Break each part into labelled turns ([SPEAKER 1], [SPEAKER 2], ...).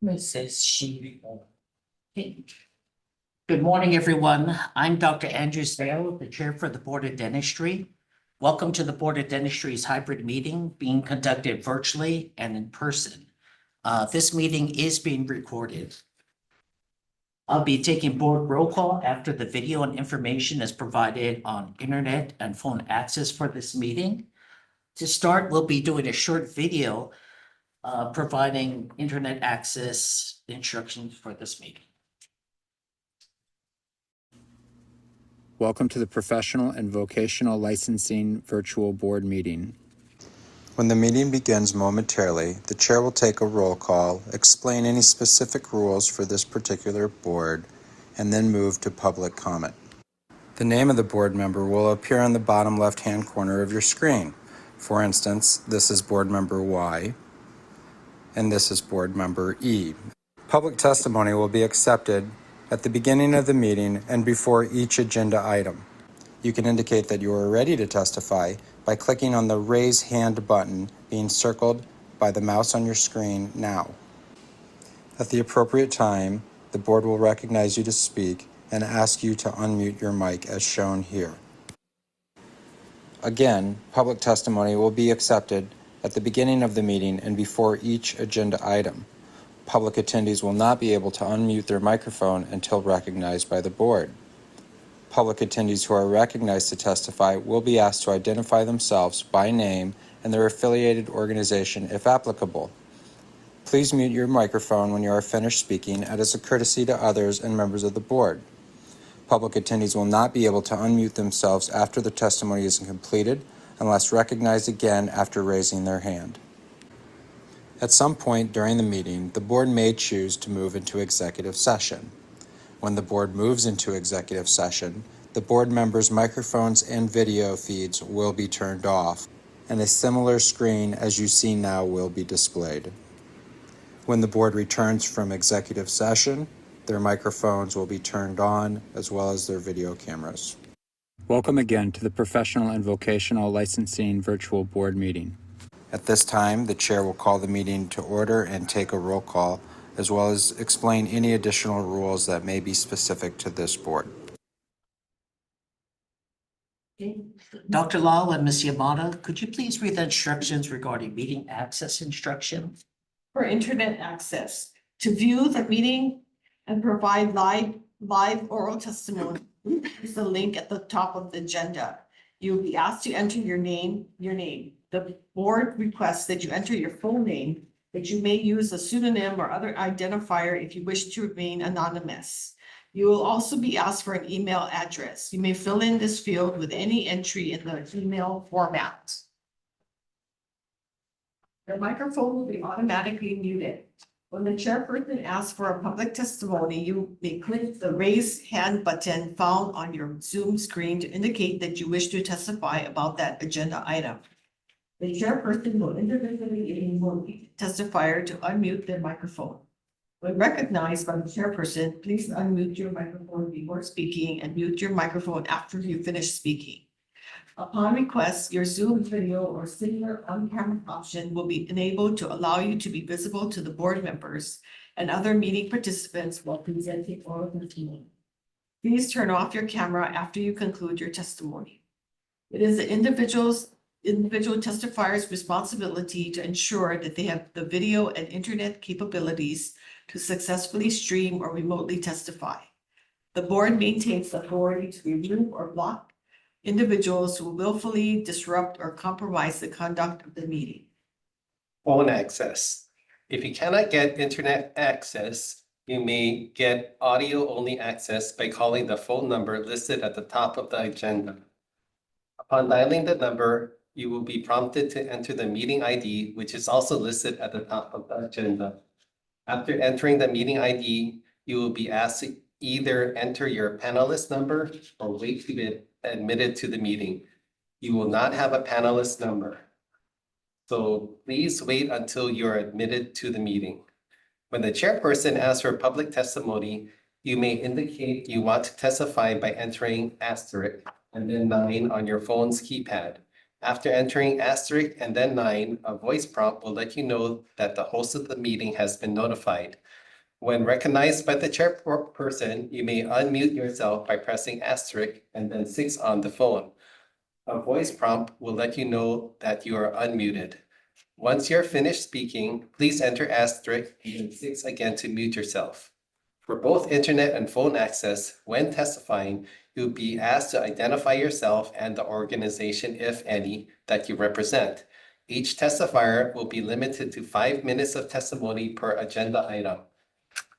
[SPEAKER 1] Mrs. She. Okay. Good morning, everyone. I'm Dr. Andrew Sale, the Chair for the Board of Dentistry. Welcome to the Board of Dentistry's hybrid meeting being conducted virtually and in person. This meeting is being recorded. I'll be taking board roll call after the video and information is provided on internet and phone access for this meeting. To start, we'll be doing a short video providing internet access instructions for this meeting.
[SPEAKER 2] Welcome to the Professional and Vocational Licensing Virtual Board Meeting. When the meeting begins momentarily, the chair will take a roll call, explain any specific rules for this particular board, and then move to public comment. The name of the board member will appear on the bottom left-hand corner of your screen. For instance, this is board member Y, and this is board member E. Public testimony will be accepted at the beginning of the meeting and before each agenda item. You can indicate that you are ready to testify by clicking on the Raise Hand button being circled by the mouse on your screen now. At the appropriate time, the board will recognize you to speak and ask you to unmute your mic as shown here. Again, public testimony will be accepted at the beginning of the meeting and before each agenda item. Public attendees will not be able to unmute their microphone until recognized by the board. Public attendees who are recognized to testify will be asked to identify themselves by name and their affiliated organization if applicable. Please mute your microphone when you are finished speaking as a courtesy to others and members of the board. Public attendees will not be able to unmute themselves after the testimony is completed unless recognized again after raising their hand. At some point during the meeting, the board may choose to move into executive session. When the board moves into executive session, the board members' microphones and video feeds will be turned off, and a similar screen as you see now will be displayed. When the board returns from executive session, their microphones will be turned on as well as their video cameras. Welcome again to the Professional and Vocational Licensing Virtual Board Meeting. At this time, the chair will call the meeting to order and take a roll call, as well as explain any additional rules that may be specific to this board.
[SPEAKER 1] Okay. Dr. Lal and Ms. Yamada, could you please read the instructions regarding meeting access instructions?
[SPEAKER 3] For internet access, to view the meeting and provide live oral testimony, is the link at the top of the agenda. You will be asked to enter your name. The board requests that you enter your full name, but you may use a pseudonym or other identifier if you wish to remain anonymous. You will also be asked for an email address. You may fill in this field with any entry in the email format. Your microphone will be automatically muted. When the chairperson asks for a public testimony, you may click the raise hand button found on your Zoom screen to indicate that you wish to testify about that agenda item. The chairperson will individually enable each testifier to unmute their microphone. When recognized by the chairperson, please unmute your microphone before speaking and mute your microphone after you finish speaking. Upon request, your Zoom video or similar on-camera option will be enabled to allow you to be visible to the board members and other meeting participants while presenting oral testimony. Please turn off your camera after you conclude your testimony. It is the individual testifier's responsibility to ensure that they have the video and internet capabilities to successfully stream or remotely testify. The board maintains the authority to remove or block individuals who willfully disrupt or compromise the conduct of the meeting.
[SPEAKER 4] Phone access. If you cannot get internet access, you may get audio-only access by calling the phone number listed at the top of the agenda. Upon dialing the number, you will be prompted to enter the meeting ID, which is also listed at the top of the agenda. After entering the meeting ID, you will be asked to either enter your panelist number or wait to be admitted to the meeting. You will not have a panelist number, so please wait until you're admitted to the meeting. When the chairperson asks for public testimony, you may indicate you want to testify by entering asterisk and then 9 on your phone's keypad. After entering asterisk and then 9, a voice prompt will let you know that the host of the meeting has been notified. When recognized by the chairperson, you may unmute yourself by pressing asterisk and then 6 on the phone. A voice prompt will let you know that you are unmuted. Once you're finished speaking, please enter asterisk and then 6 again to mute yourself. For both internet and phone access, when testifying, you'll be asked to identify yourself and the organization, if any, that you represent. Each testifier will be limited to 5 minutes of testimony per agenda item.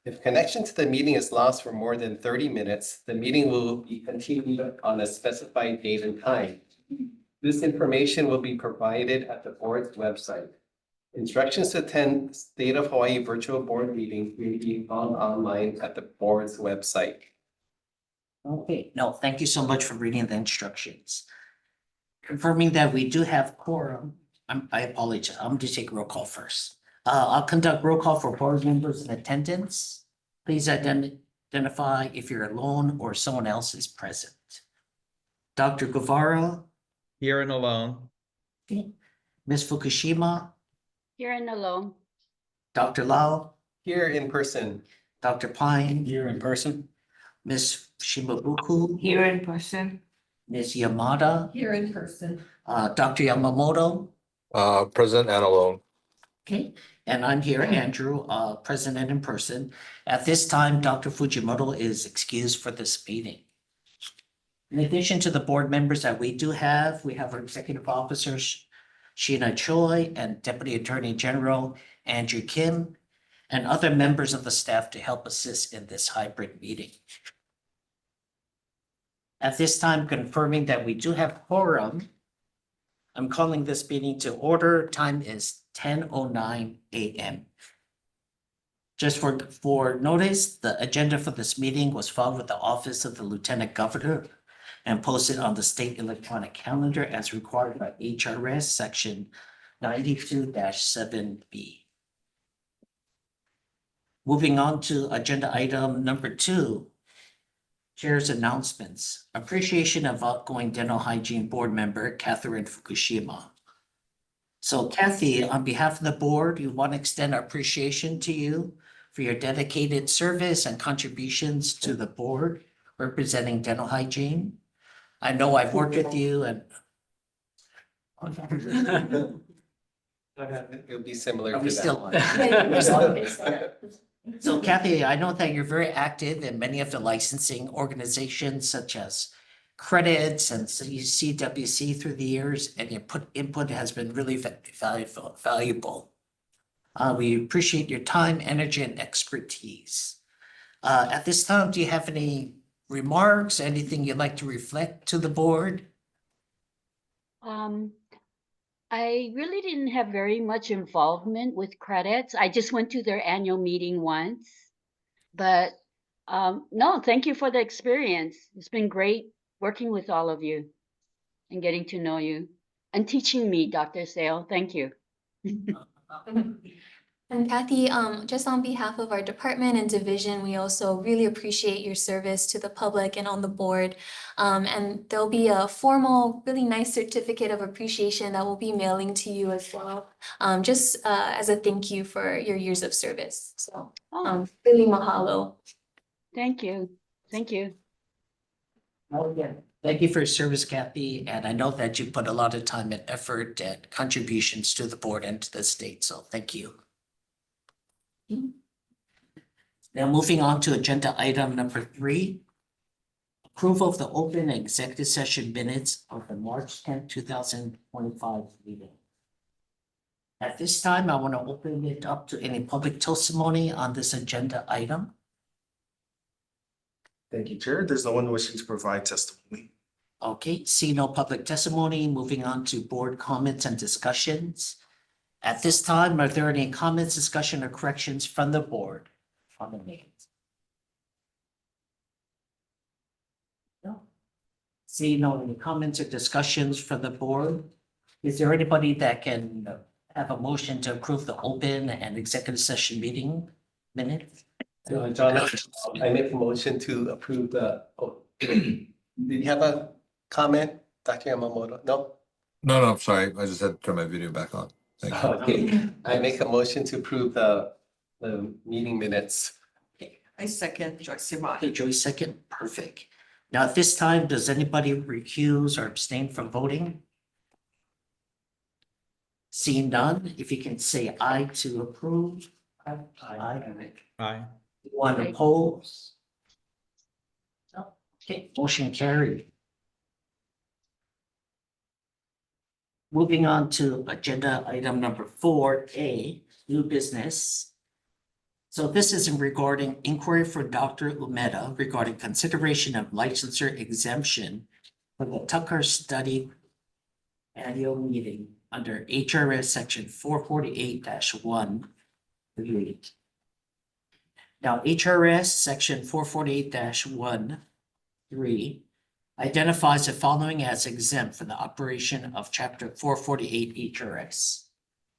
[SPEAKER 4] If connection to the meeting is lost for more than 30 minutes, the meeting will be continued on a specified date and time. This information will be provided at the board's website. Instructions to attend State of Hawaii virtual board meetings may be found online at the board's website.
[SPEAKER 1] Okay, no, thank you so much for reading the instructions. Confirming that we do have quorum, I apologize, I'm going to take roll call first. I'll conduct roll call for board members in attendance. Please identify if you're alone or someone else is present. Dr. Guevara,
[SPEAKER 5] Here and alone.
[SPEAKER 1] Ms. Fukushima,
[SPEAKER 6] Here and alone.
[SPEAKER 1] Dr. Lau,
[SPEAKER 4] Here in person.
[SPEAKER 1] Dr. Pine,
[SPEAKER 7] Here in person.
[SPEAKER 1] Ms. Shimabuku,
[SPEAKER 6] Here in person.
[SPEAKER 1] Ms. Yamada,
[SPEAKER 3] Here in person.
[SPEAKER 1] Dr. Yamamoto.
[SPEAKER 8] Present and alone.
[SPEAKER 1] Okay, and I'm here, Andrew, present and in person. At this time, Dr. Fujimoto is excused for this meeting. In addition to the board members that we do have, we have our executive officers, Sheena Choi, and Deputy Attorney General Andrew Kim, and other members of the staff to help assist in this hybrid meeting. At this time, confirming that we do have quorum, I'm calling this meeting to order. Time is 10:09 a.m. Just for notice, the agenda for this meeting was filed with the Office of the Lieutenant Governor and posted on the state electronic calendar as required by HRS Section 92-7B. Moving on to agenda item number 2, Chair's announcements. Appreciation of outgoing dental hygiene board member Catherine Fukushima. So Kathy, on behalf of the board, we want to extend our appreciation to you for your dedicated service and contributions to the board representing dental hygiene. I know I've worked with you and
[SPEAKER 4] It'll be similar
[SPEAKER 1] are
[SPEAKER 4] to
[SPEAKER 1] we
[SPEAKER 4] that.
[SPEAKER 1] still on? So Kathy, I know that you're very active in many of the licensing organizations such as credits and CWC through the years, and your input has been really valuable. We appreciate your time, energy, and expertise. At this time, do you have any remarks, anything you'd like to reflect to the board?
[SPEAKER 6] I really didn't have very much involvement with credits. I just went to their annual meeting once. But no, thank you for the experience. It's been great working with all of you and getting to know you and teaching me, Dr. Sale. Thank you.
[SPEAKER 9] And Kathy, just on behalf of our department and division, we also really appreciate your service to the public and on the board. And there'll be a formal, really nice certificate of appreciation that we'll be mailing to you as well, just as a thank you for your years of service. So really mahalo.
[SPEAKER 6] Thank you. Thank you.
[SPEAKER 1] Oh, yeah. Thank you for your service, Kathy, and I know that you put a lot of time and effort and contributions to the board and to the state, so thank you. Now moving on to agenda item number 3. Approval of the open executive session minutes of the March 10th, 2025 meeting. At this time, I want to open it up to any public testimony on this agenda item.
[SPEAKER 7] Thank you, Chair. There's no one wishing to provide testimony.
[SPEAKER 1] Okay, see no public testimony, moving on to board comments and discussions. At this time, are there any comments, discussion, or corrections from the board on the minutes? No. See no any comments or discussions from the board. Is there anybody that can have a motion to approve the open and executive session meeting minutes?
[SPEAKER 4] John, I make a motion to approve the, did you have a comment, Dr. Yamamoto? No?
[SPEAKER 8] No, I'm sorry. I just had to turn my video back on. Thank you.
[SPEAKER 4] Okay, I make a motion to approve the meeting minutes.
[SPEAKER 3] I second Joyce
[SPEAKER 1] Okay,
[SPEAKER 3] Simon.
[SPEAKER 1] Joyce second, perfect. Now, at this time, does anybody recuse or abstain from voting? Seeing none, if you can say aye to approve. Aye.
[SPEAKER 5] Aye.
[SPEAKER 1] One opposed? No. Okay, motion carried. Moving on to agenda item number 4A, new business. So this is regarding inquiry for Dr. Umeda regarding consideration of licensure exemption for the Tucker Study annual meeting under HRS section 448-1. Now, HRS section 448-1(3) identifies the following as exempt from the operation of chapter 448 HRS.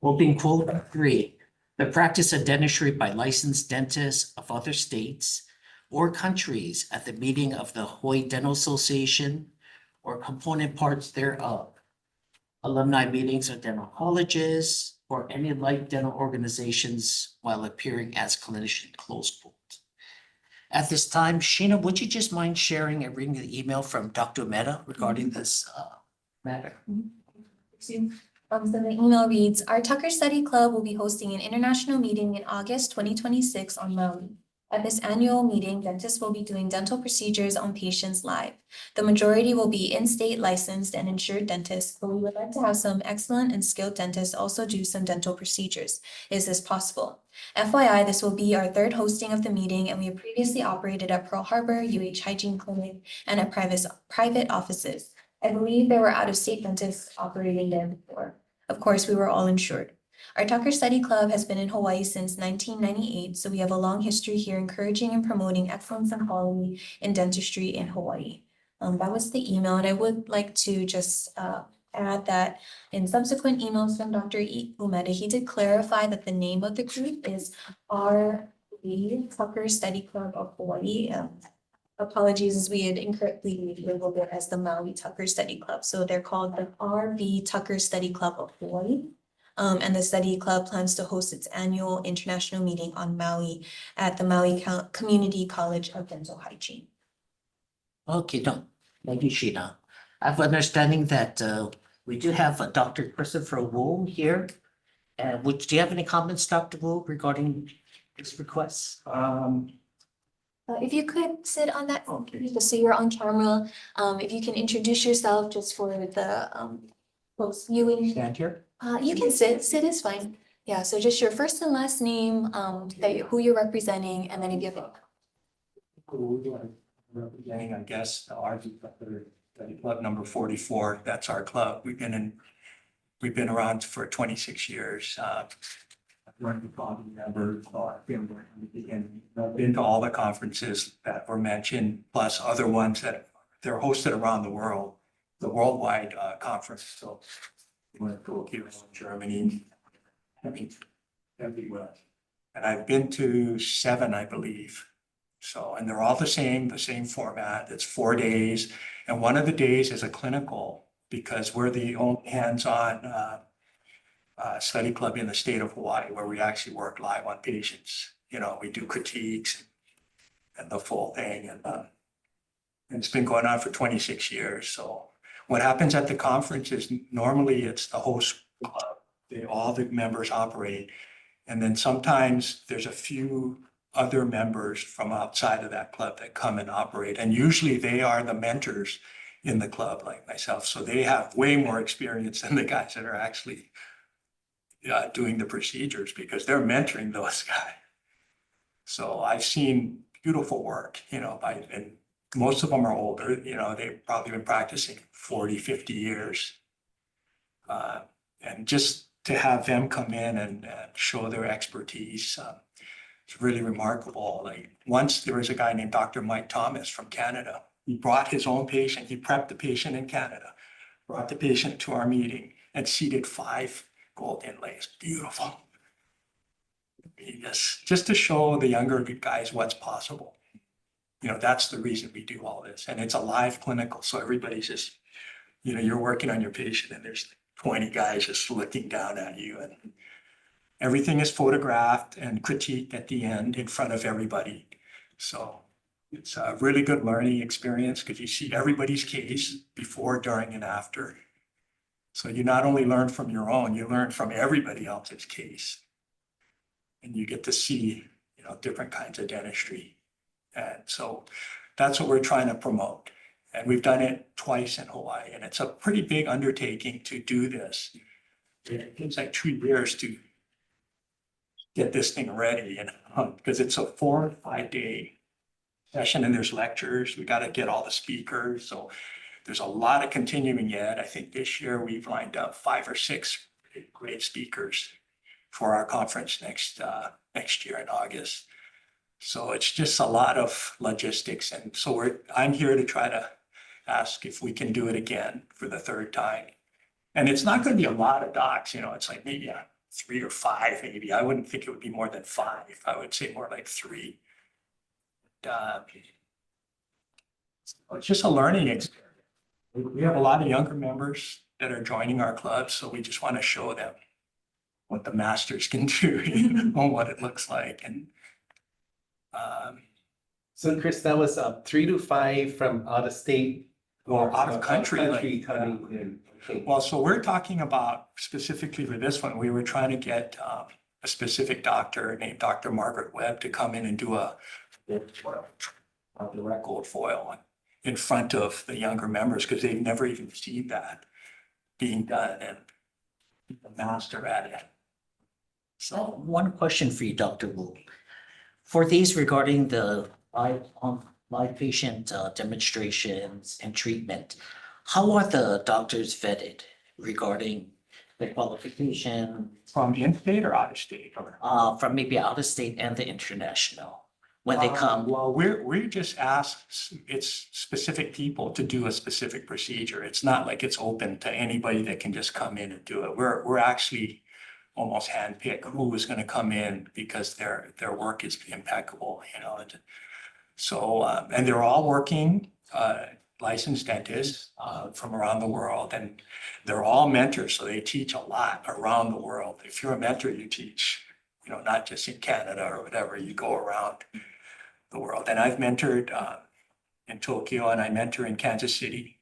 [SPEAKER 1] Open quote 3, the practice of dentistry by licensed dentists of other states or countries at the meeting of the Hawaii Dental Association or component parts thereof, alumni meetings of dental colleges, or any like dental organizations while appearing as clinician, close quote. At this time, Sheena, would you just mind sharing and reading the email from Dr. Mehta regarding this matter?
[SPEAKER 9] So the email reads, our Tucker Study Club will be hosting an international meeting in August 2026 on Maui. At this annual meeting, dentists will be doing dental procedures on patients live. The majority will be in-state licensed and insured dentists, but we would like to have some excellent and skilled dentists also do some dental procedures. Is this possible? FYI, this will be our third hosting of the meeting, and we have previously operated at Pearl Harbor, UH Hygiene Clinic, and at private offices. I believe there were out-of-state dentists operating there before. Of course, we were all insured. Our Tucker Study Club has been in Hawaii since 1998, so we have a long history here encouraging and promoting excellence and quality in dentistry in Hawaii. That was the email, and I would like to just add that in subsequent emails from Dr. Umeda, he did clarify that the name of the group is RV Tucker Study Club of Hawaii. Apologies, as we had incorrectly labeled it as the Maui Tucker Study Club. So they're called the RV Tucker Study Club of Hawaii. And the study club plans to host its annual international meeting on Maui at the Maui Community College of Dental Hygiene.
[SPEAKER 1] Okay, no, thank you, Sheena. I have understanding that we do have Dr. Christopher Wu here. Do you have any comments, Dr. Wu, regarding this request?
[SPEAKER 9] If you could sit on that, just so you're on camera, if you can introduce yourself just for the folks viewing.
[SPEAKER 1] Stand here.
[SPEAKER 9] You can sit is fine. Yeah, so just your first and last name, who you're representing, and then if you have.
[SPEAKER 10] Representing, I guess, the RV Club number 44. That's our club. We've been around for 26 years. Run the body member, I've been to all the conferences that were mentioned, plus other ones that they're hosted around the world, the worldwide conference. So we went to Tokyo, Germany, I mean, everywhere. And I've been to 7, I believe. So, and they're all the same format. It's 4 days. And one of the days is a clinical, because we're the only hands-on study club in the state of Hawaii where we actually work live on patients. You know, we do critiques and the full thing. And it's been going on for 26 years. So what happens at the conference is normally it's the host club. All the members operate. And then sometimes there's a few other members from outside of that club that come and operate. And usually they are the mentors in the club, like myself. So they have way more experience than the guys that are actually doing the procedures, because they're mentoring those guys. So I've seen beautiful work, you know, and most of them are older, you know, they've probably been practicing 40, 50 years. And just to have them come in and show their expertise, it's really remarkable. Like once there was a guy named Dr. Mike Thomas from Canada. He brought his own patient. He prepped the patient in Canada, brought the patient to our meeting and seated 5 gold inlays. Beautiful. Just to show the younger guys what's possible. You know, that's the reason we do all this. And it's a live clinical. So everybody's just you know, you're working on your patient and there's 20 guys just looking down at you, and everything is photographed and critiqued at the end in front of everybody. So it's a really good learning experience because you see everybody's case before, during, and after. So you not only learn from your own, you learn from everybody else's case. And you get to see, you know, different kinds of dentistry. And so that's what we're trying to promote. And we've done it twice in Hawaii, and it's a pretty big undertaking to do this. It takes like 2 years to get this thing ready, you know, because it's a 4 or 5 day session and there's lectures. We got to get all the speakers. So there's a lot of continuing yet. I think this year we've lined up 5 or 6 great speakers for our conference next year in August. So it's just a lot of logistics. And so I'm here to try to ask if we can do it again for the 3rd time. And it's not going to be a lot of docs, you know, it's like maybe 3 or 5, maybe. I wouldn't think it would be more than 5. I would say more like 3. It's just a learning experience. We have a lot of younger members that are joining our club, so we just want to show them what the masters can do, you know, what it looks like. And
[SPEAKER 4] So Chris, that was 3 to 5 from out of state
[SPEAKER 10] or out of country. Like,
[SPEAKER 4] coming in. Okay.
[SPEAKER 10] well, so we're talking about specifically for this one, we were trying to get a specific doctor named Dr. Margaret Webb to come in and do a direct gold foil in front of the younger members, because they've never even seen that being done, and the master at it.
[SPEAKER 1] So one question for you, Dr. Wu. For these regarding the live patient demonstrations and treatment, how are the doctors vetted regarding the qualification
[SPEAKER 10] From in-state or out of state? Or?
[SPEAKER 1] from maybe out of state and the international when they come?
[SPEAKER 10] Well, we just ask, it's specific people to do a specific procedure. It's not like it's open to anybody that can just come in and do it. We're actually almost handpick who is going to come in because their work is impeccable, you know. So, and they're all working licensed dentists from around the world, and they're all mentors. So they teach a lot around the world. If you're a mentor, you teach, you know, not just in Canada or whatever, you go around the world. And I've mentored in Tokyo, and I mentor in Kansas City.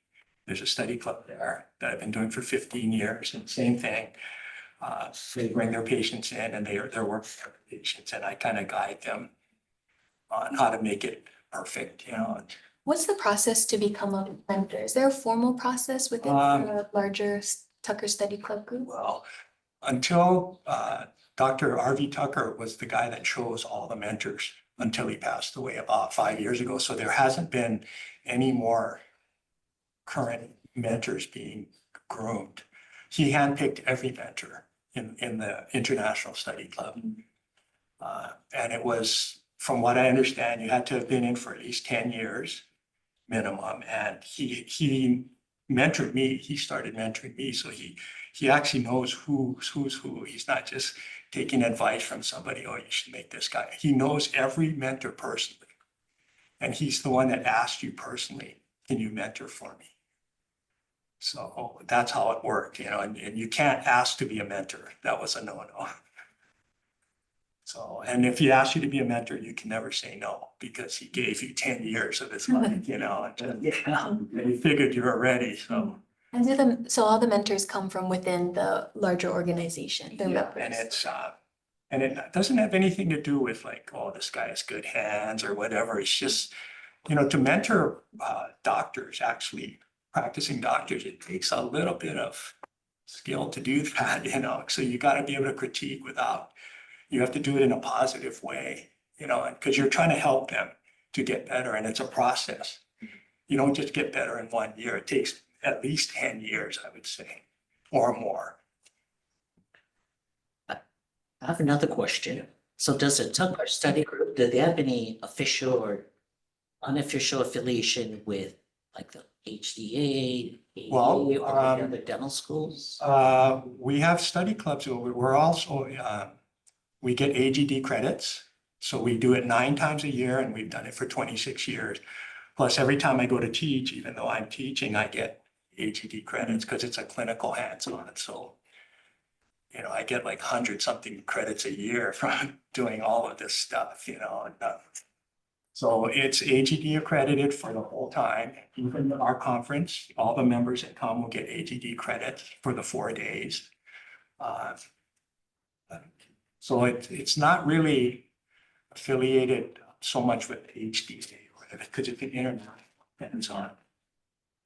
[SPEAKER 10] There's a study club there that I've been doing for 15 years, and same thing. They bring their patients in and they're working with patients, and I kind of guide them on how to make it perfect, you know.
[SPEAKER 9] What's the process to become a mentor? Is there a formal process within the larger Tucker Study Club group?
[SPEAKER 10] Well, until Dr. R.V. Tucker was the guy that chose all the mentors until he passed away about 5 years ago. So there hasn't been any more current mentors being groomed. He handpicked every mentor in the International Study Club. And it was, from what I understand, you had to have been in for at least 10 years minimum. And he mentored me. He started mentoring me. So he actually knows who's who. He's not just taking advice from somebody, oh, you should make this guy. He knows every mentor personally. And he's the one that asked you personally, can you mentor for me? So that's how it worked, you know, and you can't ask to be a mentor. That was a no-no. So, and if he asked you to be a mentor, you can never say no, because he gave you 10 years of his life, you know, and he figured you were ready, so.
[SPEAKER 9] And so all the mentors come from within the larger organization, they're
[SPEAKER 10] Yeah,
[SPEAKER 9] members.
[SPEAKER 10] and it doesn't have anything to do with like, oh, this guy has good hands or whatever. It's just, you know, to mentor doctors, actually practicing doctors, it takes a little bit of skill to do that, you know. So you got to be able to critique without, you have to do it in a positive way, you know, because you're trying to help them to get better, and it's a process. You don't just get better in 1 year. It takes at least 10 years, I would say, or more.
[SPEAKER 1] I have another question. So does the Tucker Study Group, do they have any official or unofficial affiliation with like the HDA,
[SPEAKER 10] Well,
[SPEAKER 1] AEA, or any other dental schools?
[SPEAKER 10] We have study clubs. We're also, we get AGD credits. So we do it 9 times a year, and we've done it for 26 years. Plus, every time I go to teach, even though I'm teaching, I get AGD credits because it's a clinical hands-on. So, you know, I get like 100-something credits a year from doing all of this stuff, you know. So it's AGD accredited for the whole time. Even our conference, all the members that come will get AGD credits for the 4 days. So it's not really affiliated so much with HDA or whatever, because it's an internet hands-on.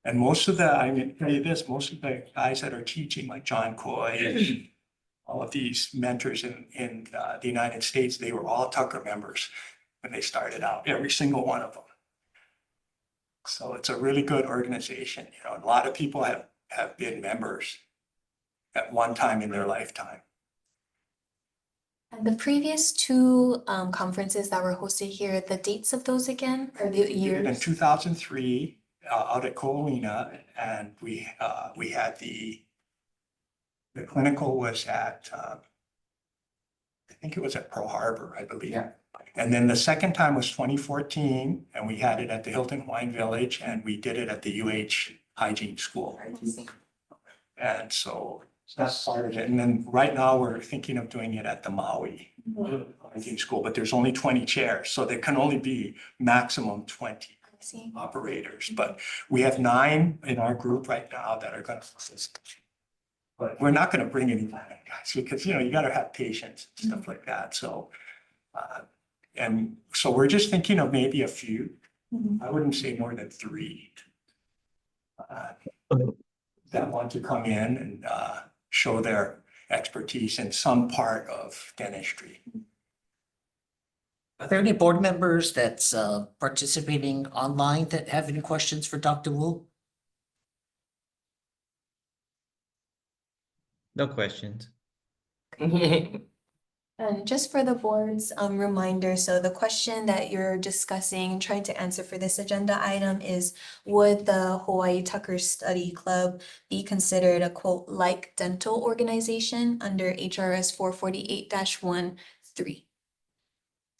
[SPEAKER 10] And most of the, I'm gonna tell you this, most of the guys that are teaching, like John Coy, all of these mentors in the United States, they were all Tucker members when they started out, every single one of them. So it's a really good organization. You know, a lot of people have been members at one time in their lifetime.
[SPEAKER 9] And the previous two conferences that were hosted here, the dates of those again, or the
[SPEAKER 10] We did it in
[SPEAKER 9] years?
[SPEAKER 10] 2003 out at Colina, and we had the clinical was at I think it was at Pearl Harbor, I believe.
[SPEAKER 1] Yeah.
[SPEAKER 10] And then the second time was 2014, and we had it at the Hilton Hawaiian Village, and we did it at the UH Hygiene School. And so that's part of it. And then right now we're thinking of doing it at the Maui Hygiene School, but there's only 20 chairs, so there can only be maximum 20
[SPEAKER 9] I see.
[SPEAKER 10] operators. But we have 9 in our group right now that are going to assist. But we're not going to bring any guys because, you know, you got to have patience and stuff like that. So, and so we're just thinking of maybe a few. I wouldn't say more than 3 that want to come in and show their expertise in some part of dentistry.
[SPEAKER 1] Are there any board members that's participating online that have any questions for Dr. Wu?
[SPEAKER 5] No questions.
[SPEAKER 9] And just for the board's reminder, so the question that you're discussing, trying to answer for this agenda item is, would the Hawaii Tucker Study Club be considered a quote, like dental organization under HRS 448-1-3?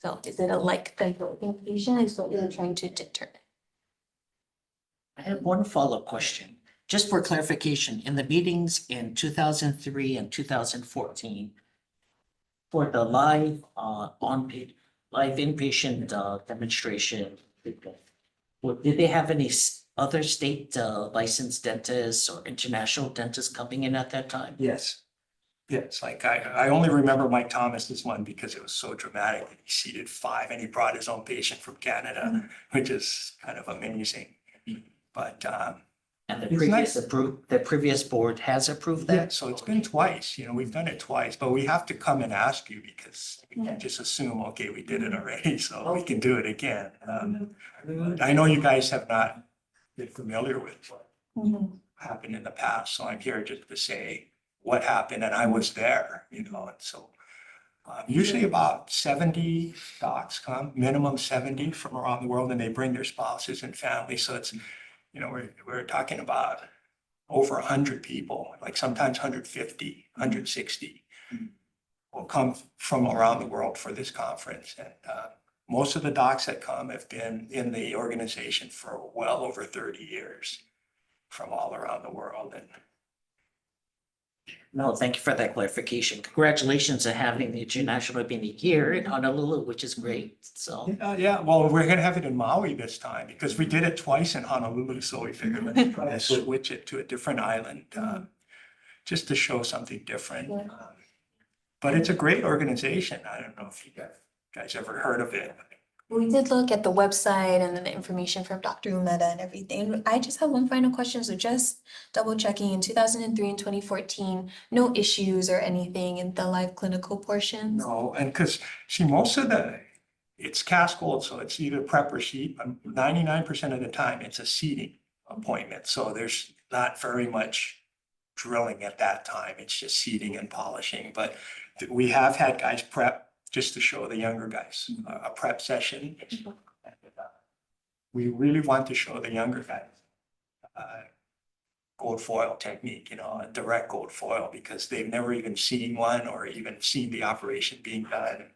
[SPEAKER 9] So is it a like dental organization is what you're trying to determine?
[SPEAKER 1] I have one follow-up question, just for clarification. In the meetings in 2003 and 2014, for the live live inpatient demonstration, did they have any other state licensed dentists or international dentists coming in at that time?
[SPEAKER 10] Yes. Yes, like I only remember Mike Thomas's one because it was so dramatic. He seated 5 and he brought his own patient from Canada, which is kind of amazing. But
[SPEAKER 1] And the
[SPEAKER 10] It's
[SPEAKER 1] previous board has approved
[SPEAKER 10] yeah,
[SPEAKER 1] that?
[SPEAKER 10] so it's been twice, you know, we've done it twice, but we have to come and ask you because we can't just assume, okay, we did it already, so we can do it again. I know you guys have not been familiar with what happened in the past, so I'm here just to say what happened, and I was there, you know, and so usually about 70 docs come, minimum 70 from around the world, and they bring their spouses and family, so it's, you know, we're talking about over 100 people, like sometimes 150, 160 will come from around the world for this conference. And most of the docs that come have been in the organization for well over 30 years from all around the world. And
[SPEAKER 1] No, thank you for that clarification. Congratulations on having the International meeting here in Honolulu, which is great, so.
[SPEAKER 10] yeah, well, we're gonna have it in Maui this time because we did it twice in Honolulu, so we figured let's try to switch it to a different island, just to show something different. But it's a great organization. I don't know if you guys ever heard of it.
[SPEAKER 9] We did look at the website and then the information from Dr. Umeda and everything. I just have one final question. So just double checking, in 2003 and 2014, no issues or anything in the live clinical portions?
[SPEAKER 10] No, and because see, most of it's cast gold, so it's either prep or seat. 99% of the time, it's a seating appointment. So there's not very much drilling at that time. It's just seating and polishing. But we have had guys prep just to show the younger guys a prep session. We really want to show the younger guys gold foil technique, you know, a direct gold foil, because they've never even seen one or even seen the operation being done.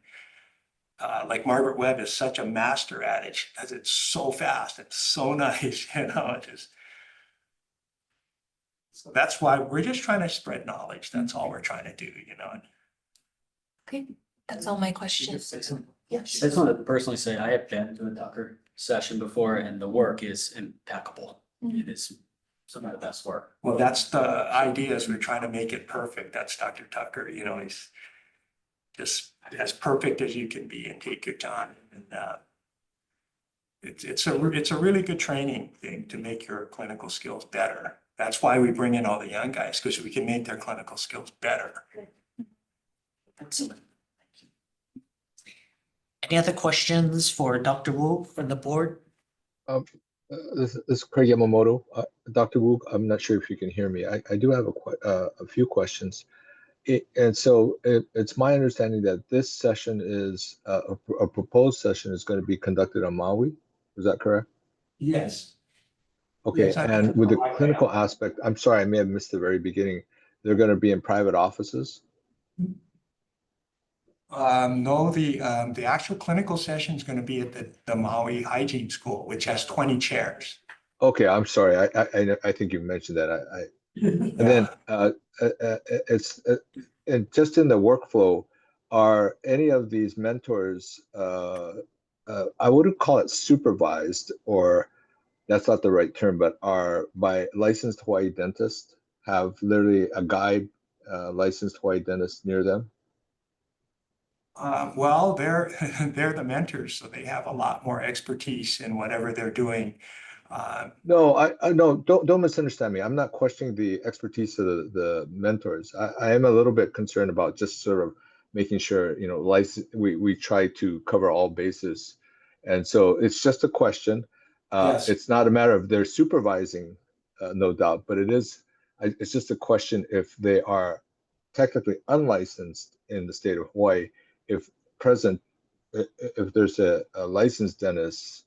[SPEAKER 10] Like Margaret Webb is such a master at it because it's so fast, it's so nice, you know, it just. So that's why we're just trying to spread knowledge. That's all we're trying to do, you know.
[SPEAKER 9] Okay, that's all my questions. Yes.
[SPEAKER 11] I just want to personally say I have been to a Tucker session before and the work is impeccable. It is some of the best work.
[SPEAKER 10] Well, that's the idea, is we're trying to make it perfect. That's Dr. Tucker, you know, he's just as perfect as you can be and take your time. And it's a really good training thing to make your clinical skills better. That's why we bring in all the young guys, because we can make their clinical skills better.
[SPEAKER 1] Excellent. Any other questions for Dr. Wu from the board?
[SPEAKER 12] This is Craig Yamamoto. Dr. Wu, I'm not sure if you can hear me. I do have a few questions. It's my understanding that this session is a proposed session is going to be conducted on Maui. Is that correct?
[SPEAKER 10] Yes.
[SPEAKER 12] Okay,
[SPEAKER 10] Yes,
[SPEAKER 12] and with the clinical aspect, I'm sorry, I may have missed the very beginning. They're going to be in private offices?
[SPEAKER 10] No, the actual clinical session is going to be at the Maui Hygiene School, which has 20 chairs.
[SPEAKER 12] Okay, I'm sorry. I think you mentioned that. And then and just in the workflow, are any of these mentors, I wouldn't call it supervised, or that's not the right term, but are by licensed Hawaii dentists, have literally a guide, licensed Hawaii dentist near them?
[SPEAKER 10] Well, they're the mentors, so they have a lot more expertise in whatever they're doing.
[SPEAKER 12] No, I no, don't misunderstand me. I'm not questioning the expertise of the mentors. I am a little bit concerned about just sort of making sure, you know, we try to cover all bases. And so it's just a question.
[SPEAKER 10] Yes.
[SPEAKER 12] It's not a matter of they're supervising, no doubt, but it's just a question if they are technically unlicensed in the state of Hawaii, if there's a licensed dentist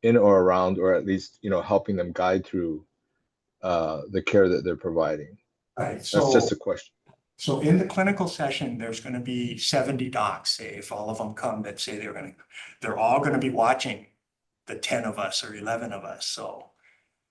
[SPEAKER 12] in or around, or at least, you know, helping them guide through the care that they're providing.
[SPEAKER 10] Right.
[SPEAKER 12] That's just a question.
[SPEAKER 10] So in the clinical session, there's going to be 70 docs, say, if all of them come that say they're all going to be watching the 10 of us or 11 of us. So,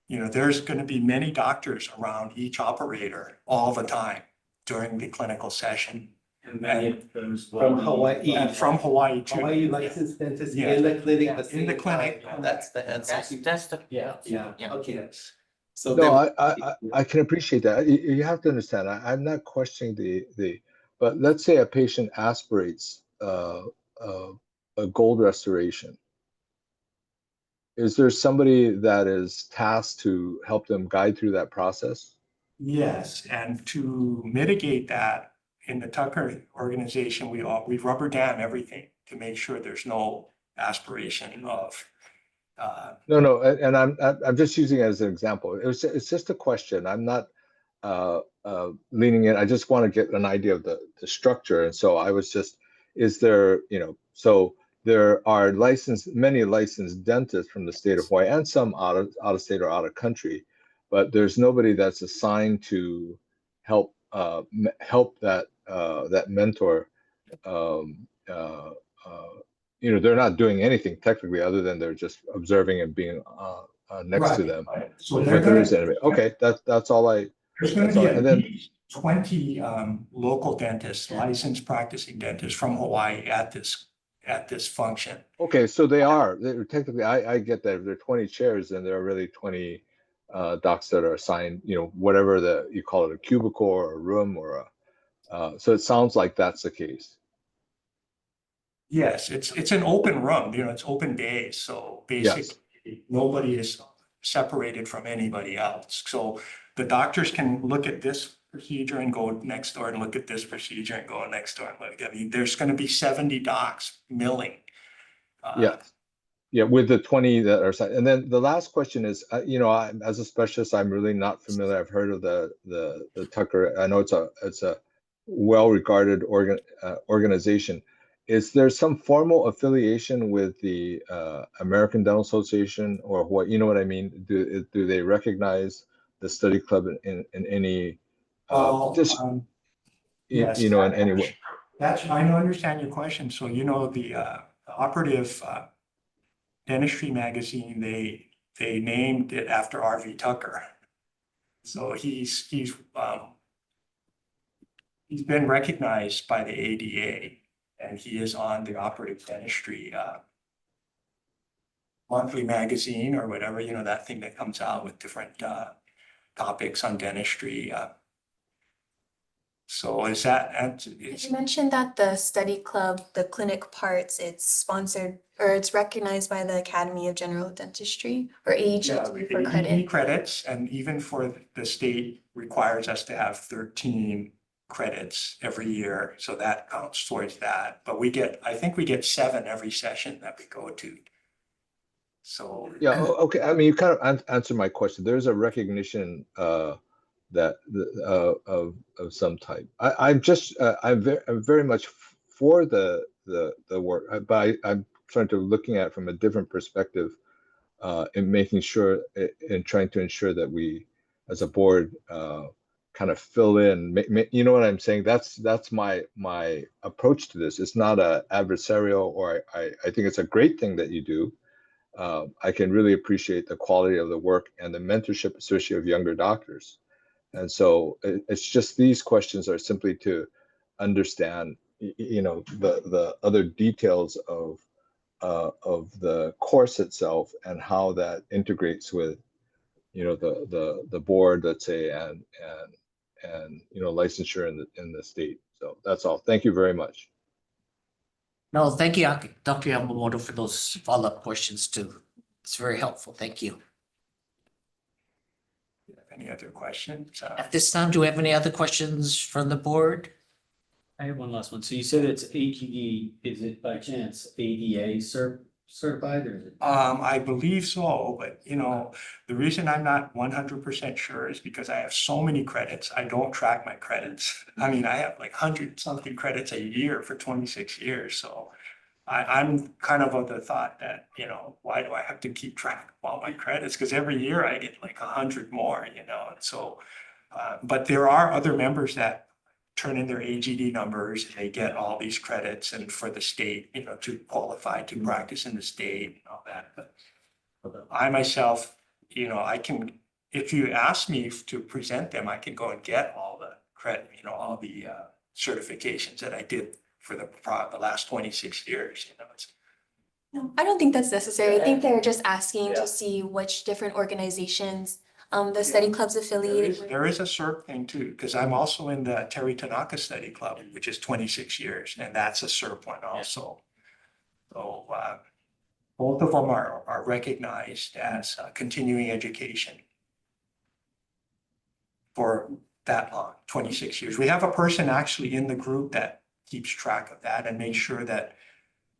[SPEAKER 10] you know, there's going to be many doctors around each operator all the time during the clinical session.
[SPEAKER 11] And many of those will
[SPEAKER 4] From
[SPEAKER 11] be-
[SPEAKER 4] Hawaii.
[SPEAKER 10] And from Hawaii too.
[SPEAKER 4] Hawaii licensed dentists
[SPEAKER 10] Yeah.
[SPEAKER 4] in the clinic.
[SPEAKER 10] Yeah.
[SPEAKER 4] the
[SPEAKER 10] In the
[SPEAKER 4] same
[SPEAKER 10] clinic.
[SPEAKER 4] time. That's the answer.
[SPEAKER 1] That's the,
[SPEAKER 11] Yeah.
[SPEAKER 10] Yeah.
[SPEAKER 4] Okay.
[SPEAKER 10] Yes.
[SPEAKER 4] So
[SPEAKER 12] No,
[SPEAKER 4] then-
[SPEAKER 12] I can appreciate that. You have to understand, I'm not questioning but let's say a patient aspirates a gold restoration. Is there somebody that is tasked to help them guide through that process?
[SPEAKER 10] Yes, and to mitigate that, in the Tucker organization, we rubber dam everything to make sure there's no aspiration of.
[SPEAKER 12] No, and I'm just using it as an example. It's just a question. I'm not leaning in. I just want to get an idea of the structure. And so I was just, is there, you know, so there are many licensed dentists from the state of Hawaii and some out of state or out of country, but there's nobody that's assigned to help that mentor. You know, they're not doing anything technically other than they're just observing and being next to them.
[SPEAKER 10] Right. So
[SPEAKER 12] But there is anybody. Okay, that's all I.
[SPEAKER 10] There's going
[SPEAKER 12] That's
[SPEAKER 10] to be
[SPEAKER 12] all.
[SPEAKER 10] at
[SPEAKER 12] And then
[SPEAKER 10] least 20 local dentists, licensed practicing dentists from Hawaii at this function.
[SPEAKER 12] okay, so they're technically, I get that if there are 20 chairs, then there are really 20 docs that are assigned, you know, whatever you call it, a cubicle or a room or so it sounds like that's the case.
[SPEAKER 10] Yes, it's an open room, you know, it's open days, so basically nobody is separated from anybody else. So the doctors can look at this procedure and go next door and look at this procedure and go next door and look. I mean, there's going to be 70 docs milling.
[SPEAKER 12] Yeah, with the 20 that are assigned. And then the last question is, you know, as a specialist, I'm really not familiar. I've heard of the Tucker. I know it's a well-regarded organization. Is there some formal affiliation with the American Dental Association or what? You know what I mean? Do they recognize the study club in any?
[SPEAKER 10] Yes,
[SPEAKER 12] you know, in any way.
[SPEAKER 10] I understand your question. So, you know, the operative dentistry magazine, they named it after R.V. Tucker. So he's been recognized by the ADA, and he is on the Operative Dentistry monthly magazine or whatever, you know, that thing that comes out with different topics on dentistry. So is that,
[SPEAKER 9] You mentioned that the study club, the clinic parts, it's sponsored or it's recognized by the Academy of General Dentistry or AEGD for
[SPEAKER 10] AED
[SPEAKER 9] credit.
[SPEAKER 10] credits, and even for the state requires us to have 13 credits every year, so that counts towards that. But I think we get 7 every session that we go to. So
[SPEAKER 12] Yeah, okay. I mean, you kind of answered my question. There's a recognition that of some type. I'm very much for the work, but I'm trying to looking at it from a different perspective, in making sure and trying to ensure that we, as a board, kind of fill in. You know what I'm saying? That's my approach to this. It's not a adversarial, or I think it's a great thing that you do. I can really appreciate the quality of the work and the mentorship, especially of younger doctors. And so it's just, these questions are simply to understand, you know, the other details of the course itself and how that integrates with, you know, the board, let's say, and you know, licensure in the state. So that's all. Thank you very much.
[SPEAKER 1] No, thank you, Dr. Yamamoto, for those follow-up questions too. It's very helpful. Thank you.
[SPEAKER 10] any other questions?
[SPEAKER 1] At this time, do we have any other questions from the board?
[SPEAKER 11] I have one last one. So you said it's AGD, is it by chance ADA certified or is it?
[SPEAKER 10] I believe so, but you know, the reason I'm not 100% sure is because I have so many credits. I don't track my credits. I mean, I have like 100-something credits a year for 26 years. So I'm kind of the thought that, you know, why do I have to keep track of all my credits? Because every year I get like 100 more, you know, and so, but there are other members that turn in their AGD numbers and they get all these credits, and for the state, you know, to qualify to practice in the state and all that. But I myself, you know, I can, if you ask me to present them, I can go and get all the credit, you know, all the certifications that I did for the last 26 years, you know.
[SPEAKER 9] No, I don't think that's necessary. I think they're just asking
[SPEAKER 10] Yeah.
[SPEAKER 9] to see which different organizations the study club's affiliated with.
[SPEAKER 10] There is a CERT thing too, because I'm also in the Terry Tanaka Study Club, which is 26 years, and that's a CERT one also. So both of them are recognized as continuing education for that long, 26 years. We have a person actually in the group that keeps track of that and makes sure that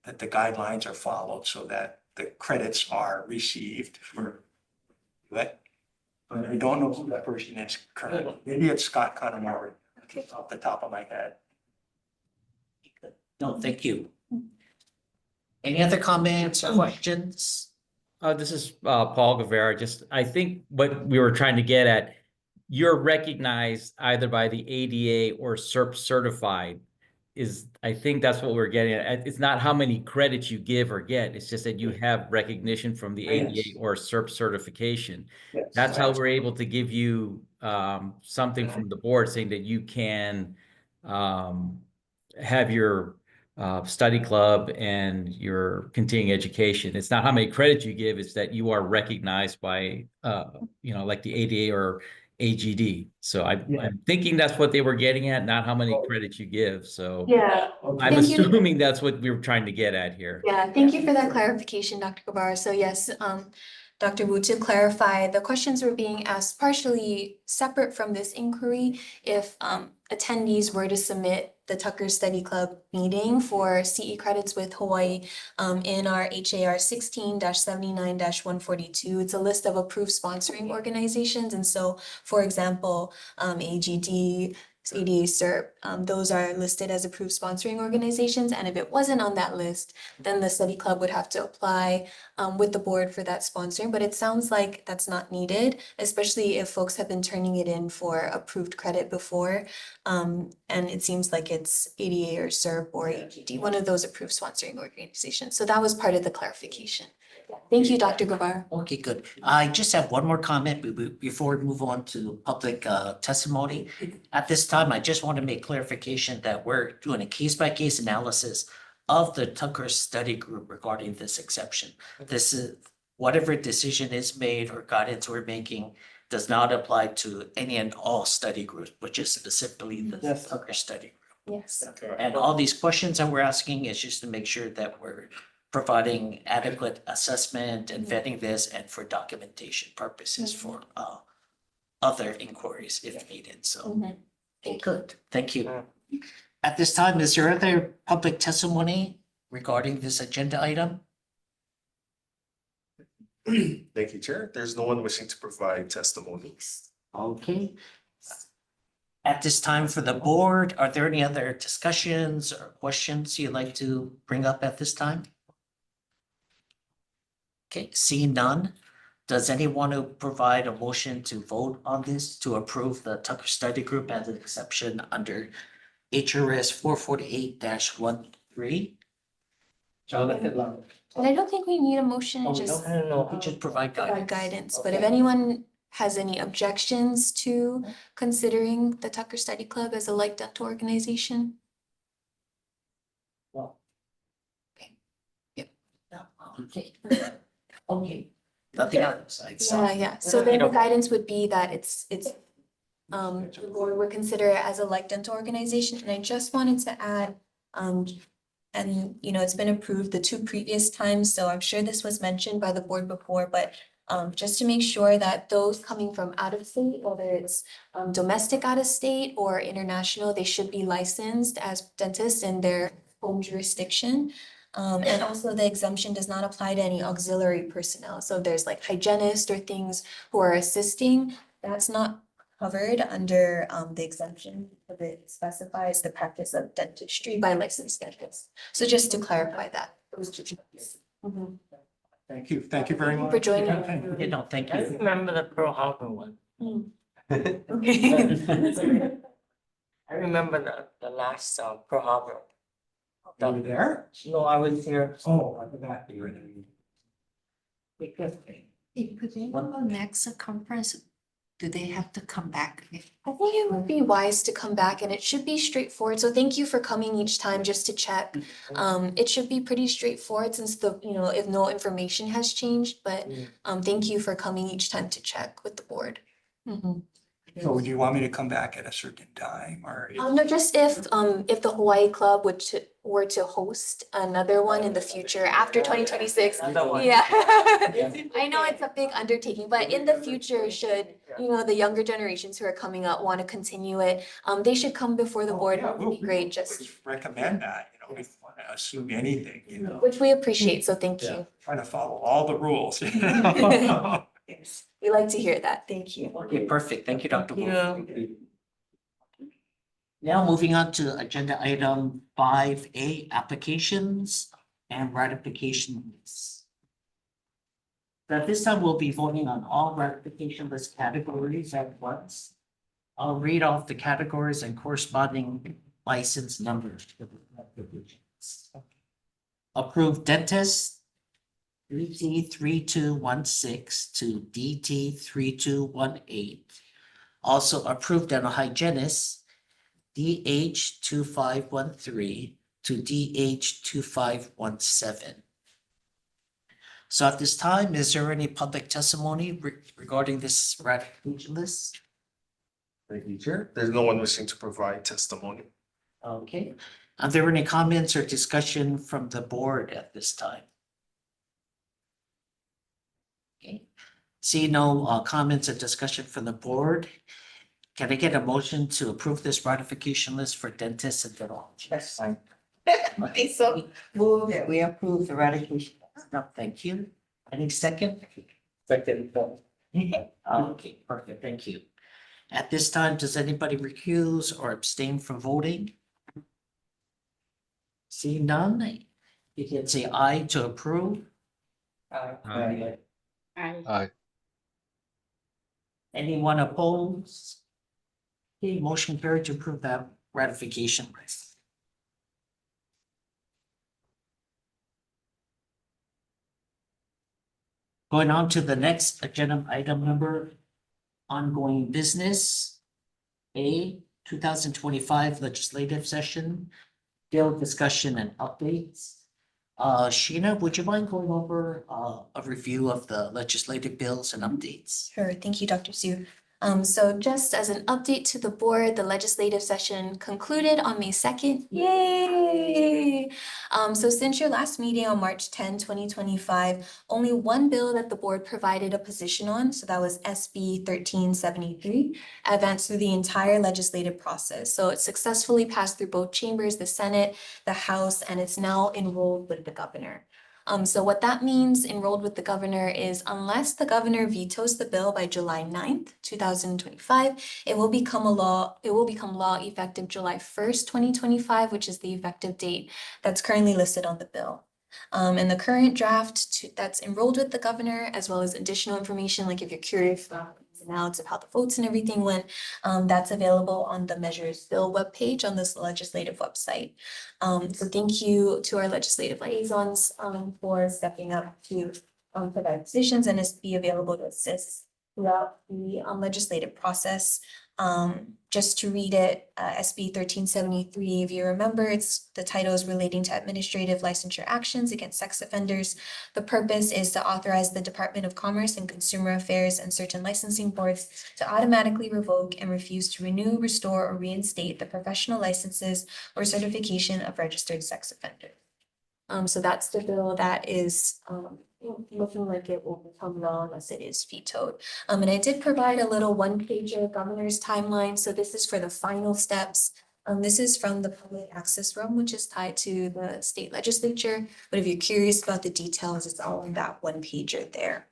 [SPEAKER 10] the guidelines are followed so that the credits are received for that. But I don't know who that person is currently. Maybe it's Scott Connemore off the top of my head.
[SPEAKER 1] No, thank you. Any other comments or questions?
[SPEAKER 5] This is Paul Guevara. I think what we were trying to get at, you're recognized either by the ADA or CERP certified. I think that's what we're getting at. It's not how many credits you give or get. It's just that you have recognition from the ADA or CERP certification.
[SPEAKER 10] Yes.
[SPEAKER 5] That's how we're able to give you something from the board saying that you can have your study club and your continuing education. It's not how many credits you give, it's that you are recognized by, you know, like the ADA or AGD. So I'm thinking that's what they were getting at, not how many credits you give. So
[SPEAKER 9] Yeah.
[SPEAKER 5] I'm
[SPEAKER 9] Thank you.
[SPEAKER 5] assuming that's what we were trying to get at here.
[SPEAKER 9] Yeah, thank you for that clarification, Dr. Guevara. So yes, Dr. Wu, to clarify, the questions were being asked partially separate from this inquiry. If attendees were to submit the Tucker Study Club meeting for CE credits with Hawaii in our HAR 16-79-142, it's a list of approved sponsoring organizations. And so, for example, AGD, ADA CERP, those are listed as approved sponsoring organizations. And if it wasn't on that list, then the study club would have to apply with the board for that sponsoring. But it sounds like that's not needed, especially if folks have been turning it in for approved credit before. And it seems like it's ADA or CERP or AGD, one of those approved sponsoring organizations. So that was part of the clarification. Thank you, Dr. Guevara.
[SPEAKER 1] Okay, good. I just have one more comment before we move on to public testimony. At this time, I just want to make clarification that we're doing a case-by-case analysis of the Tucker study group regarding this exception. This is, whatever decision is made or guidance we're making does not apply to any and all study groups, which is specifically the Tucker study group.
[SPEAKER 9] Yes.
[SPEAKER 1] And all these questions that we're asking is just to make sure that we're providing adequate assessment and vetting this and for documentation purposes for other inquiries if needed. So, good, thank you. At this time, is there other public testimony regarding this agenda item?
[SPEAKER 7] Thank you, Chair. There's no one wishing to provide testimony.
[SPEAKER 1] Okay. At this time for the board, are there any other discussions or questions you'd like to bring up at this time? Okay, seeing none, does anyone who provide a motion to vote on this to approve the Tucker Study Group as an exception under HRS 448-13?
[SPEAKER 4] Jonathan Long.
[SPEAKER 9] And I don't think we need a motion,
[SPEAKER 1] Oh,
[SPEAKER 9] just
[SPEAKER 1] no, we just provide
[SPEAKER 9] provide
[SPEAKER 1] guidance.
[SPEAKER 9] guidance. But if anyone has any objections to considering the Tucker Study Club as a like dental organization?
[SPEAKER 1] Well.
[SPEAKER 9] Okay. Yep.
[SPEAKER 1] No, okay. Okay, nothing else.
[SPEAKER 9] Yeah. So then the guidance would be that the board would consider it as a like dental organization. And I just wanted to add, and it's been approved the 2 previous times, so I'm sure this was mentioned by the board before, but just to make sure that those coming from out of state, whether it's domestic out of state or international, they should be licensed as dentists in their home jurisdiction. And also the exemption does not apply to any auxiliary personnel. So there's like hygienists or things who are assisting, that's not covered under the exemption, because it specifies the practice of dentistry by licensed dentists. So just to clarify that. Those 2 things.
[SPEAKER 10] Thank you. Thank you very much.
[SPEAKER 9] For joining.
[SPEAKER 1] You know, thank you.
[SPEAKER 11] remember the Pearl Harbor one.
[SPEAKER 9] Okay.
[SPEAKER 11] I remember the last Pearl Harbor.
[SPEAKER 10] You were there?
[SPEAKER 11] No, I was here.
[SPEAKER 10] Oh, I forgot you were there.
[SPEAKER 1] Could they go to next conference? Do they have to come back?
[SPEAKER 9] I think it would be wise to come back, and it should be straightforward. So thank you for coming each time just to check. It should be pretty straightforward since if no information has changed, but thank you for coming each time to check with the board.
[SPEAKER 10] So do you want me to come back at a certain time or?
[SPEAKER 9] No, just if the Hawaii Club were to host another one in the future after 2026. Yeah. I know it's a big undertaking, but in the future, should, the younger generations who are coming up want to continue it, they should come before the board. It would be great, just,
[SPEAKER 10] Recommend that, we don't want to assume anything,
[SPEAKER 9] which we appreciate, so thank you.
[SPEAKER 10] trying to follow all the rules.
[SPEAKER 9] We like to hear that, thank you.
[SPEAKER 1] Okay, perfect. Thank you, Dr. Wu. Now moving on to agenda item 5A, applications and ratification lists. At this time, we'll be voting on all ratification list categories at once. I'll read off the categories and corresponding license numbers. Approved dentist, DT 3216 to DT 3218. Also approved dental hygienist, DH 2513 to DH 2517. So at this time, is there any public testimony regarding this ratification list?
[SPEAKER 7] Thank you, Chair. There's no one wishing to provide testimony.
[SPEAKER 1] Okay, are there any comments or discussion from the board at this time? Okay, see no comments or discussion from the board. Can I get a motion to approve this ratification list for dentists and dental?
[SPEAKER 11] That's fine.
[SPEAKER 1] Okay, so move that we approve the ratification. No, thank you. Any second?
[SPEAKER 11] Second.
[SPEAKER 1] Okay, perfect, thank you. At this time, does anybody recuse or abstain from voting? See none, you can say aye to approve.
[SPEAKER 5] Aye.
[SPEAKER 12] Aye.
[SPEAKER 1] Anyone opposed? Okay, motion carried to approve that ratification. Going on to the next agenda item number, ongoing business. A, 2025 legislative session, bill discussion and updates. Sheena, would you mind going over a review of the legislative bills and updates?
[SPEAKER 9] Sure, thank you, Dr. Sue. So just as an update to the board, the legislative session concluded on May 2nd. Yay! So since your last meeting on March 10, 2025, only one bill that the board provided a position on, so that was SB 1373, advanced through the entire legislative process. So it successfully passed through both chambers, the Senate, the House, and it's now enrolled with the governor. So what that means, enrolled with the governor, is unless the governor vetoes the bill by July 9th, 2025, it will become law effective July 1st, 2025, which is the effective date that's currently listed on the bill. And the current draft that's enrolled with the governor, as well as additional information, like if you're curious about the ins and outs of how the votes and everything went, that's available on the Measures Bill webpage on this legislative website. So thank you to our legislative liaisons for stepping up to provide positions and be available to assist throughout the legislative process. Just to read it, SB 1373, if you remember, the title is relating to administrative licensure actions against sex offenders. The purpose is to authorize the Department of Commerce and Consumer Affairs and certain licensing boards to automatically revoke and refuse to renew, restore, or reinstate the professional licenses or certification of registered sex offenders. So that's the bill that is looking like it will become law unless it is vetoed. And I did provide a little one-pager governor's timeline. So this is for the final steps. This is from the public access room, which is tied to the state legislature. But if you're curious about the details, it's all in that one pager there.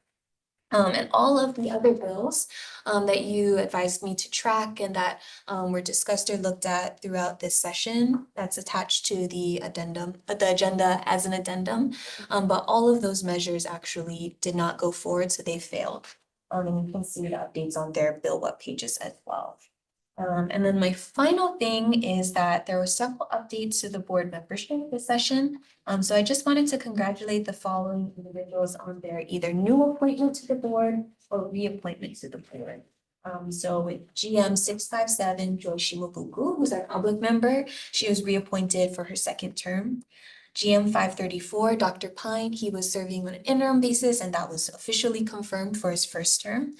[SPEAKER 9] And all of the other bills that you advised me to track and that were discussed or looked at throughout this session, that's attached to the addendum, the agenda as an addendum. But all of those measures actually did not go forward, so they failed. And you can see the updates on their bill web pages as well. And then my final thing is that there were several updates to the board membership this session. So I just wanted to congratulate the following individuals on their either new appointment to the board or reappointment to the board. So with GM 657, Joy Shimabuku, who's our public member, she was reappointed for her second term. GM 534, Dr. Pine, he was serving on an interim basis and that was officially confirmed for his first term.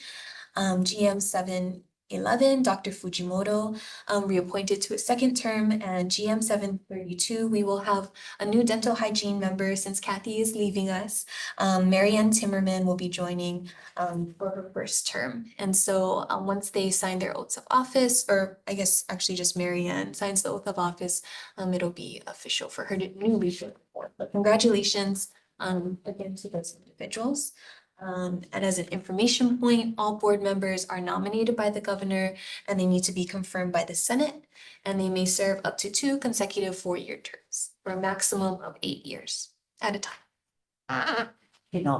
[SPEAKER 9] GM 711, Dr. Fujimoto, reappointed to a second term, and GM 732, we will have a new dental hygiene member since Kathy is leaving us. Marianne Timmerman will be joining for her first term. And so once they sign their oaths of office, or I guess actually just Marianne signs the oath of office, it'll be official for her to newly join the board. But congratulations again to those individuals. And as an information point, all board members are nominated by the governor and they need to be confirmed by the Senate, and they may serve up to 2 consecutive 4-year terms for a maximum of 8 years at a time.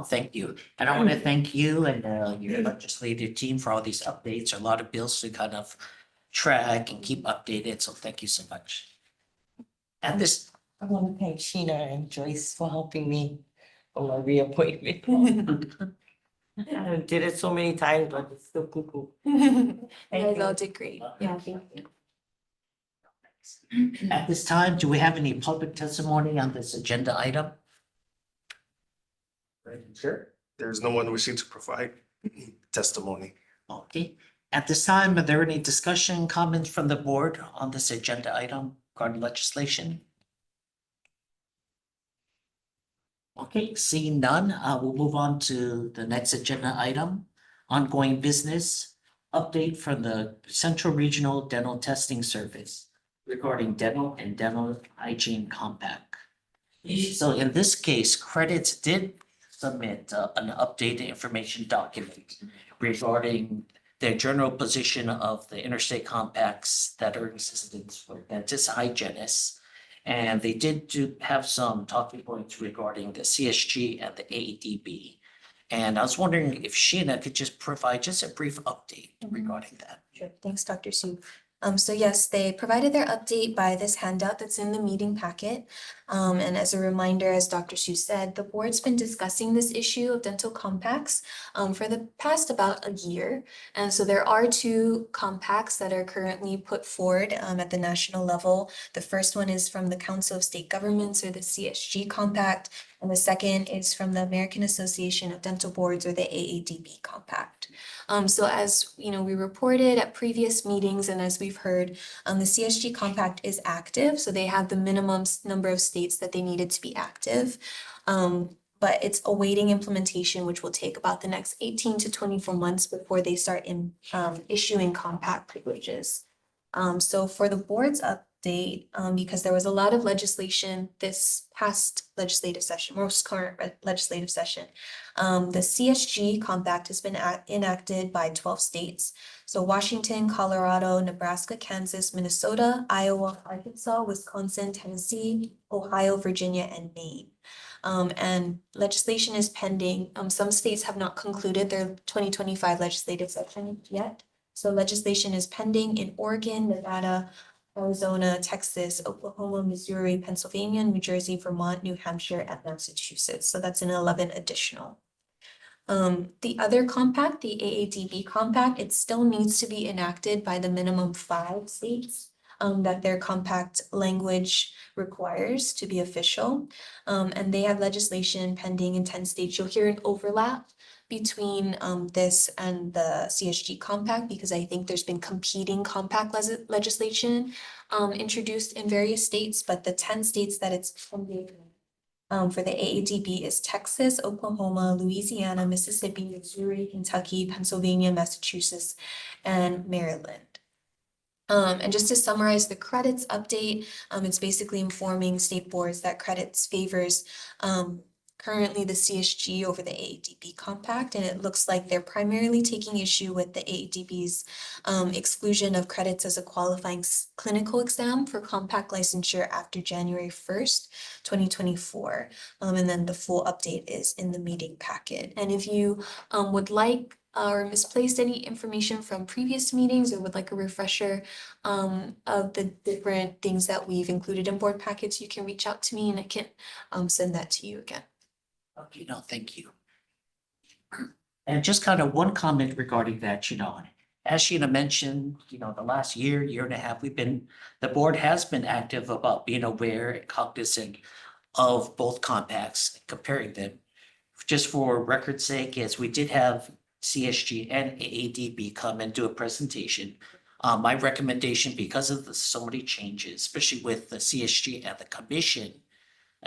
[SPEAKER 1] Thank you. And I want to thank you and your legislative team for all these updates. A lot of bills to kind of track and keep updated. So thank you so much. At this,
[SPEAKER 13] I want to thank Sheena and Joyce for helping me on my reappointment. I did it so many times, but it's still cuckoo.
[SPEAKER 9] You guys all did great. Yeah, thank you.
[SPEAKER 1] at this time, do we have any public testimony on this agenda item?
[SPEAKER 7] Sure. There's no one wishing to provide testimony.
[SPEAKER 1] Okay, at this time, are there any discussion, comments from the board on this agenda item regarding legislation? Okay, seeing none, we'll move on to the next agenda item, ongoing business, update from the Central Regional Dental Testing Service regarding dental and dental hygiene compact. So in this case, Credits did submit an updated information document regarding their general position of the interstate compacts that are in existence for dentists, hygienists. And they did have some talking points regarding the CSG and the AEDB. And I was wondering if Sheena could just provide just a brief update regarding that.
[SPEAKER 9] Sure, thanks, Dr. Su. So yes, they provided their update by this handout that's in the meeting packet. And as a reminder, as Dr. Su said, the board's been discussing this issue of dental compacts for the past about a year. And so there are two compacts that are currently put forward at the national level. The first one is from the Council of State Governments, or the CSG Compact, and the second is from the American Association of Dental Boards, or the AADB Compact. So as you know, we reported at previous meetings, and as we've heard, the CSG Compact is active, so they have the minimum number of states that they needed to be active. But it's awaiting implementation, which will take about the next 18 to 24 months before they start issuing compact privileges. So for the board's update, because there was a lot of legislation this past legislative session, most current legislative session, the CSG Compact has been enacted by 12 states. So Washington, Colorado, Nebraska, Kansas, Minnesota, Iowa, Arkansas, Wisconsin, Tennessee, Ohio, Virginia, and Maine. And legislation is pending. Some states have not concluded their 2025 legislative session yet. So legislation is pending in Oregon, Nevada, Arizona, Texas, Oklahoma, Missouri, Pennsylvania, New Jersey, Vermont, New Hampshire, and Massachusetts. So that's an 11 additional. The other compact, the AADB compact, it still needs to be enacted by the minimum 5 states that their compact language requires to be official. And they have legislation pending in 10 states. You'll hear an overlap between this and the CSG compact, because I think there's been competing compact legislation introduced in various states, but the 10 states that it's funding for the AADB is Texas, Oklahoma, Louisiana, Mississippi, Missouri, Kentucky, Pennsylvania, Massachusetts, and Maryland. And just to summarize the credits update, it's basically informing state boards that credits favors currently the CSG over the AADB compact, and it looks like they're primarily taking issue with the AADB's exclusion of credits as a qualifying clinical exam for compact licensure after January 1st, 2024. And then the full update is in the meeting packet. And if you would like or misplaced any information from previous meetings, or would like a refresher of the different things that we've included in board packets, you can reach out to me and I can send that to you again.
[SPEAKER 1] Okay, no, thank you. And just kind of one comment regarding that, as Sheena mentioned, the last year and a half, the board has been active about being aware and cognizant of both compacts, comparing them. Just for record's sake, as we did have CSG and AADB come and do a presentation. My recommendation, because of so many changes, especially with the CSG and the commission,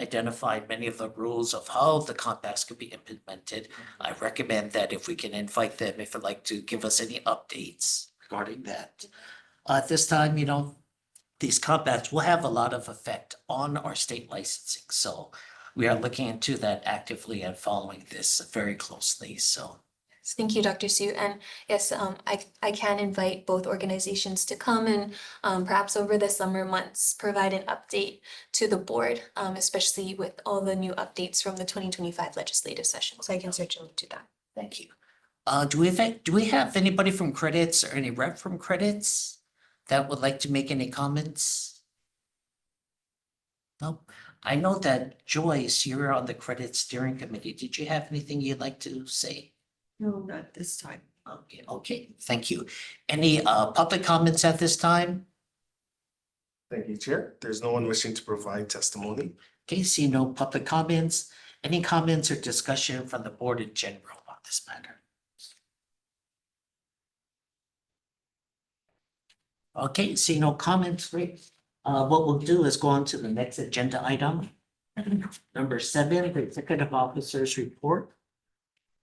[SPEAKER 1] identified many of the rules of how the compacts could be implemented. I recommend that if we can invite them, if they'd like to give us any updates regarding that. At this time, these compacts will have a lot of effect on our state licensing. So we are looking into that actively and following this very closely. So.
[SPEAKER 9] Thank you, Dr. Su. And yes, I can invite both organizations to come and perhaps over the summer months provide an update to the board, especially with all the new updates from the 2025 legislative session. So I can certainly do that.
[SPEAKER 1] Thank you. Do we have anybody from credits or any rep from credits that would like to make any comments? No. I know that Joyce, you're on the credit steering committee. Did you have anything you'd like to say?
[SPEAKER 3] No, not this time.
[SPEAKER 1] Okay, thank you. Any public comments at this time?
[SPEAKER 7] Thank you, Chair. There's no one wishing to provide testimony.
[SPEAKER 1] Okay, see no public comments. Any comments or discussion from the board in general on this matter? Okay, see no comments, great. What we'll do is go on to the next agenda item. Number 7, the executive officer's report.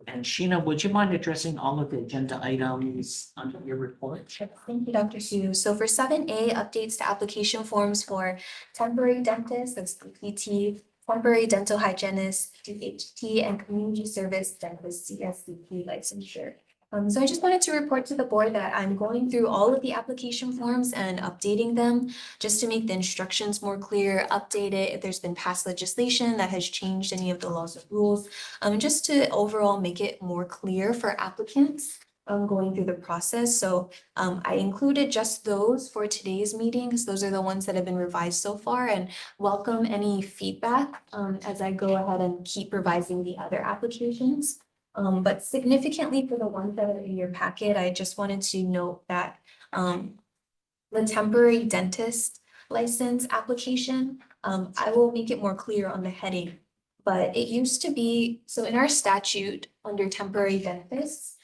[SPEAKER 1] And Sheena, would you mind addressing all of the agenda items under your report?
[SPEAKER 9] Sure. Thank you, Dr. Su. So for 7A, updates to application forms for temporary dentist, that's PT, temporary dental hygienist, DHT, and community service dentist, CSDP licensure. So I just wanted to report to the board that I'm going through all of the application forms and updating them just to make the instructions more clear, update it if there's been past legislation that has changed any of the laws or rules, and just to overall make it more clear for applicants going through the process. So I included just those for today's meetings. Those are the ones that have been revised so far, and welcome any feedback as I go ahead and keep revising the other applications. But significantly for the ones that are in your packet, I just wanted to note that the temporary dentist license application, I will make it more clear on the heading. But it used to be, so in our statute under temporary dentists,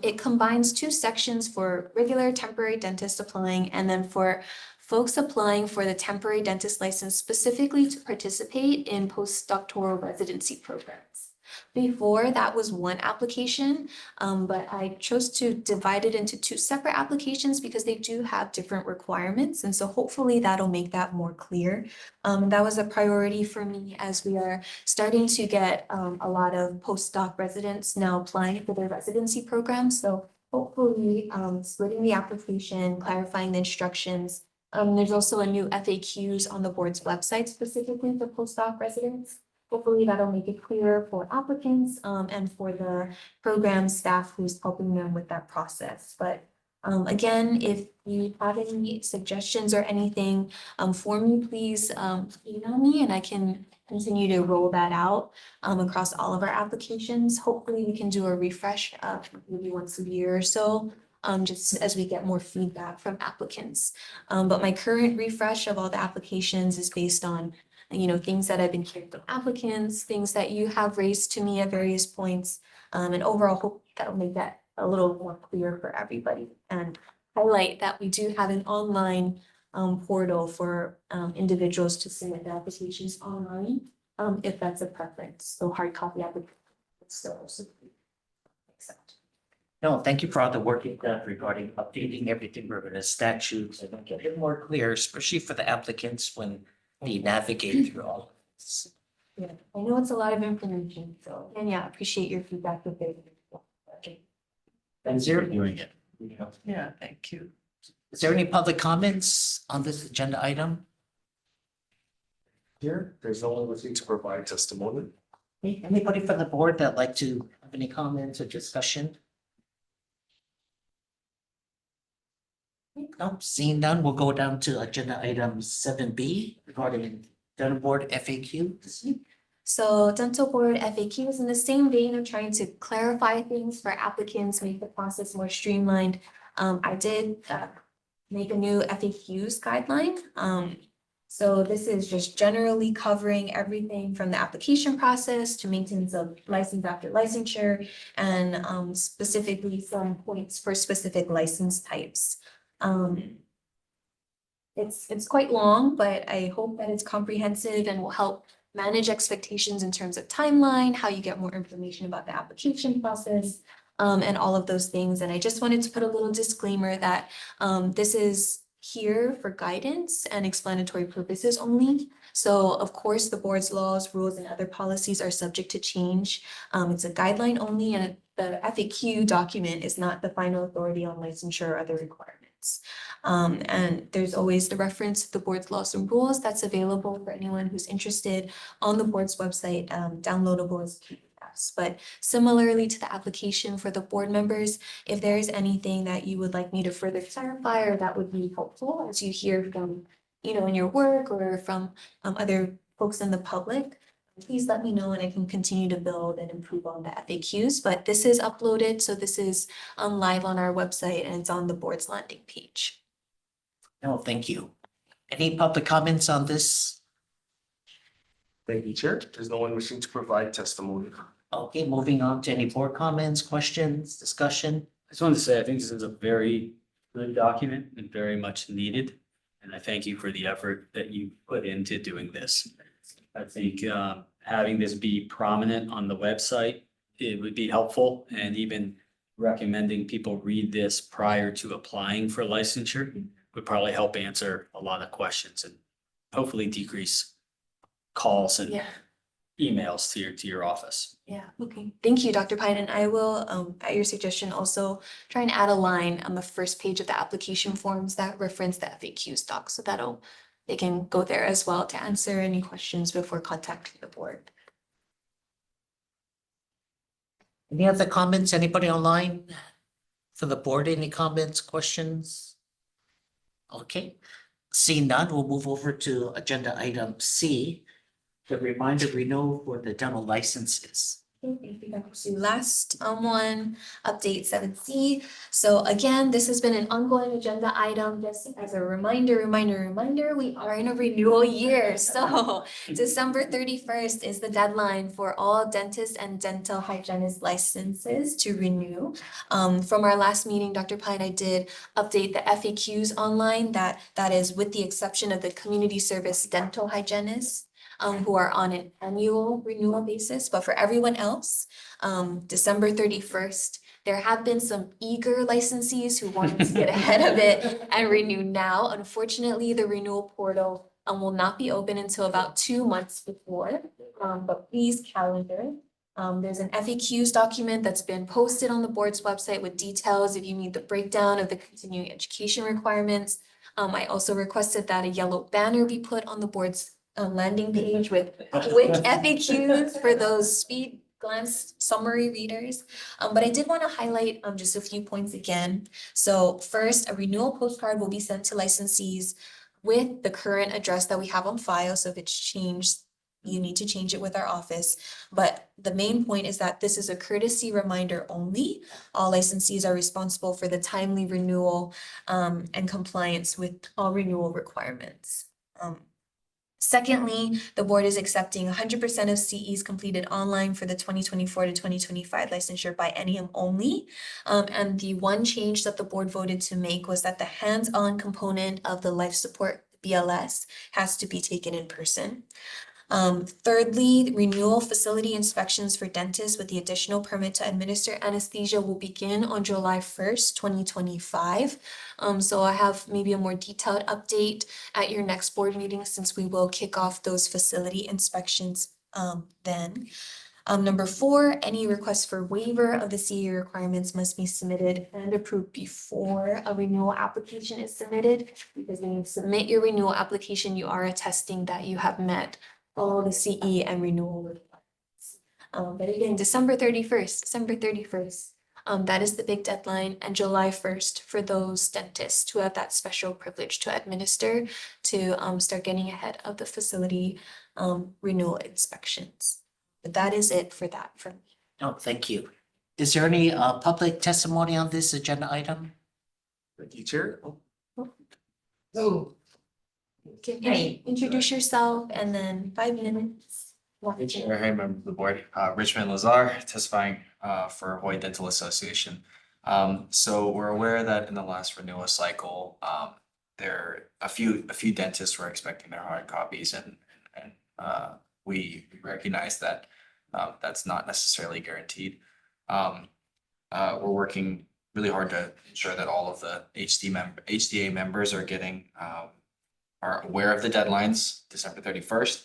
[SPEAKER 9] it combines two sections for regular temporary dentist applying and then for folks applying for the temporary dentist license specifically to participate in postdoctoral residency programs. Before, that was one application, but I chose to divide it into two separate applications because they do have different requirements. And so hopefully that'll make that more clear. That was a priority for me as we are starting to get a lot of postdoc residents now applying for their residency programs. So hopefully splitting the application, clarifying the instructions. There's also a new FAQs on the board's website specifically for postdoc residents. Hopefully that'll make it clearer for applicants and for the program staff who's helping them with that process. But again, if you have any suggestions or anything for me, please email me and I can continue to roll that out across all of our applications. Hopefully we can do a refresh maybe once a year or so. Just as we get more feedback from applicants. But my current refresh of all the applications is based on things that I've been hearing from applicants, things that you have raised to me at various points, and overall hope that'll make that a little more clear for everybody and highlight that we do have an online portal for individuals to submit their applications online, if that's a preference. So hard copy application still also accept.
[SPEAKER 1] No, thank you for all the work you've done regarding updating everything regarding the statutes and making it more clear, especially for the applicants when they navigate through all of this.
[SPEAKER 9] Yeah, I know it's a lot of information, so, and yeah, appreciate your feedback with it. Okay.
[SPEAKER 1] Is there,
[SPEAKER 5] Doing it.
[SPEAKER 1] yeah, thank you. Is there any public comments on this agenda item?
[SPEAKER 7] Here, there's no one wishing to provide testimony.
[SPEAKER 1] Anybody from the board that'd like to have any comments or discussion? No, seeing none, we'll go down to agenda item 7B regarding dental board FAQ.
[SPEAKER 9] So dental board FAQs in the same vein of trying to clarify things for applicants, make the process more streamlined. I did make a new FAQs guideline. So this is just generally covering everything from the application process to maintenance of license after licensure and specifically some points for specific license types. It's quite long, but I hope that it's comprehensive and will help manage expectations in terms of timeline, how you get more information about the application process, and all of those things. And I just wanted to put a little disclaimer that this is here for guidance and explanatory purposes only. So of course, the board's laws, rules, and other policies are subject to change. It's a guideline only, and the FAQ document is not the final authority on licensure or other requirements. And there's always the reference to the board's laws and rules that's available for anyone who's interested on the board's website, downloadable as PDFs. But similarly to the application for the board members, if there is anything that you would like me to further clarify or that would be helpful as you hear from, in your work or from other folks in the public, please let me know and I can continue to build and improve on the FAQs. But this is uploaded, so this is live on our website and it's on the board's landing page.
[SPEAKER 1] No, thank you. Any public comments on this?
[SPEAKER 7] Thank you, Chair. There's no one wishing to provide testimony.
[SPEAKER 1] Okay, moving on to any board comments, questions, discussion.
[SPEAKER 11] I just wanted to say, I think this is a very good document and very much needed. And I thank you for the effort that you put into doing this. I think having this be prominent on the website, it would be helpful, and even recommending people read this prior to applying for licensure would probably help answer a lot of questions and hopefully decrease calls and emails to your office.
[SPEAKER 9] Yeah, okay. Thank you, Dr. Pine. And I will, at your suggestion, also try and add a line on the first page of the application forms that reference the FAQs doc. So they can go there as well to answer any questions before contacting the board.
[SPEAKER 1] Any other comments? Anybody online for the board? Any comments, questions? Okay, seeing none, we'll move over to agenda item C, the reminder renewal for the dental licenses.
[SPEAKER 9] Okay, thank you, Dr. Sue. Last one, update 7C. So again, this has been an ongoing agenda item. Just as a reminder, we are in a renewal year. So December 31st is the deadline for all dentist and dental hygienist licenses to renew. From our last meeting, Dr. Pine, I did update the FAQs online that is with the exception of the community service dental hygienists. Who are on an annual renewal basis, but for everyone else, December 31st, there have been some eager licensees who wanted to get ahead of it and renew now. Unfortunately, the renewal portal will not be open until about 2 months before, but please calendar. There's an FAQs document that's been posted on the board's website with details if you need the breakdown of the continuing education requirements. I also requested that a yellow banner be put on the board's landing page with quick FAQs for those speed glance summary readers. But I did want to highlight just a few points again. So first, a renewal postcard will be sent to licensees with the current address that we have on file. So if it's changed, you need to change it with our office. But the main point is that this is a courtesy reminder only. All licensees are responsible for the timely renewal and compliance with all renewal requirements. Secondly, the board is accepting 100% of CEs completed online for the 2024 to 2025 licensure biennium only. And the one change that the board voted to make was that the hands-on component of the life support BLS has to be taken in person. Thirdly, renewal facility inspections for dentists with the additional permit to administer anesthesia will begin on July 1st, 2025. So I have maybe a more detailed update at your next board meeting since we will kick off those facility inspections then. Number 4, any request for waiver of the CE requirements must be submitted and approved before a renewal application is submitted, because when you submit your renewal application, you are attesting that you have met all the CE and renewal requirements. But again, December 31st, that is the big deadline, and July 1st for those dentists who have that special privilege to administer to start getting ahead of the facility renewal inspections. But that is it for that from me.
[SPEAKER 1] No, thank you. Is there any public testimony on this agenda item?
[SPEAKER 7] Thank you, Chair.
[SPEAKER 13] Oh,
[SPEAKER 9] Introduce yourself and then 5 minutes.
[SPEAKER 14] Hey, Chair, hey, member of the board, Richmond Lazar, testifying for Hawaii Dental Association. So we're aware that in the last renewal cycle, there a few dentists were expecting their hard copies, and we recognize that that's not necessarily guaranteed. We're working really hard to ensure that all of the HDA members are getting are aware of the deadlines, December 31st,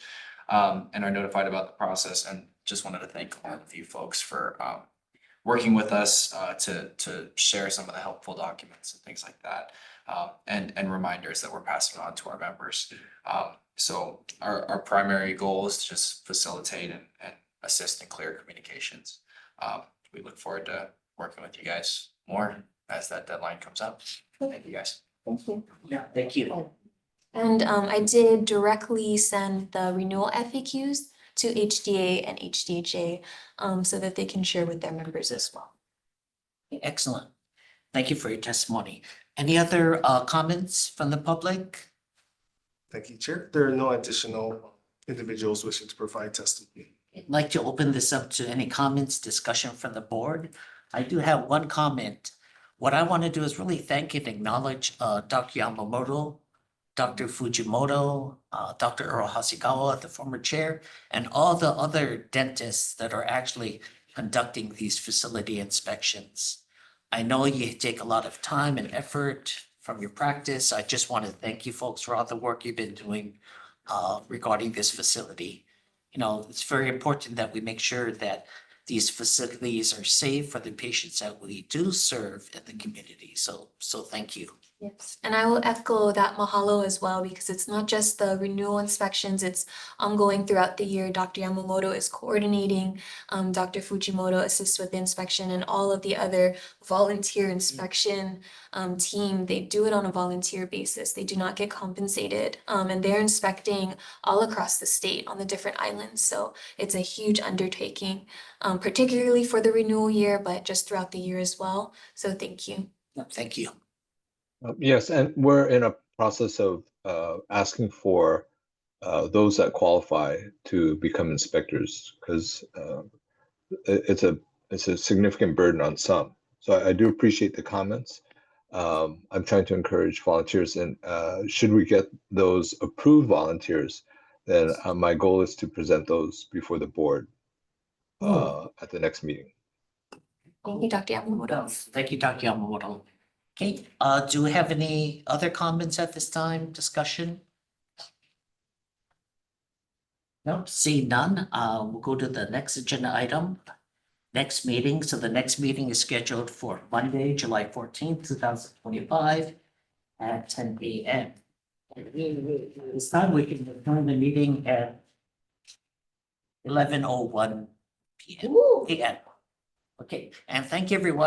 [SPEAKER 14] and are notified about the process. And just wanted to thank all of you folks for working with us to share some of the helpful documents and things like that, and reminders that we're passing on to our members. So our primary goal is to just facilitate and assist in clear communications. We look forward to working with you guys more as that deadline comes up. Thank you, guys.
[SPEAKER 9] Thank you.
[SPEAKER 1] Yeah, thank you.
[SPEAKER 9] And I did directly send the renewal FAQs to HDA and HDHA so that they can share with their members as well.
[SPEAKER 1] Excellent. Thank you for your testimony. Any other comments from the public?
[SPEAKER 7] Thank you, Chair. There are no additional individuals wishing to provide testimony.
[SPEAKER 1] I'd like to open this up to any comments, discussion from the board. I do have one comment. What I want to do is really thank and acknowledge Dr. Yamamoto, Dr. Fujimoto, Dr. Earl Hasegawa, the former chair, and all the other dentists that are actually conducting these facility inspections. I know you take a lot of time and effort from your practice. I just want to thank you folks for all the work you've been doing regarding this facility. you know, it's very important that we make sure that these facilities are safe for the patients that we do serve in the community. So thank you.
[SPEAKER 9] Yes, and I will echo that mahalo as well, because it's not just the renewal inspections, it's ongoing throughout the year. Dr. Yamamoto is coordinating, Dr. Fujimoto assists with the inspection, and all of the other volunteer inspection team, they do it on a volunteer basis. They do not get compensated, and they're inspecting all across the state on the different islands. So it's a huge undertaking, particularly for the renewal year, but just throughout the year as well. So thank you.
[SPEAKER 1] Thank you.
[SPEAKER 12] Yes, and we're in a process of asking for those that qualify to become inspectors, because it's a significant burden on some. So I do appreciate the comments. I'm trying to encourage volunteers, and should we get those approved volunteers, then my goal is to present those before the board at the next meeting.
[SPEAKER 9] Thank you, Dr. Yamamoto.
[SPEAKER 1] Thank you, Dr. Yamamoto. Okay, do we have any other comments at this time, discussion? No, see none. We'll go to the next agenda item. Next meeting. So the next meeting is scheduled for Monday, July 14th, 2025 at 10 a.m. This time we can return the meeting at 11:01 p.m. Okay, and thank you everyone.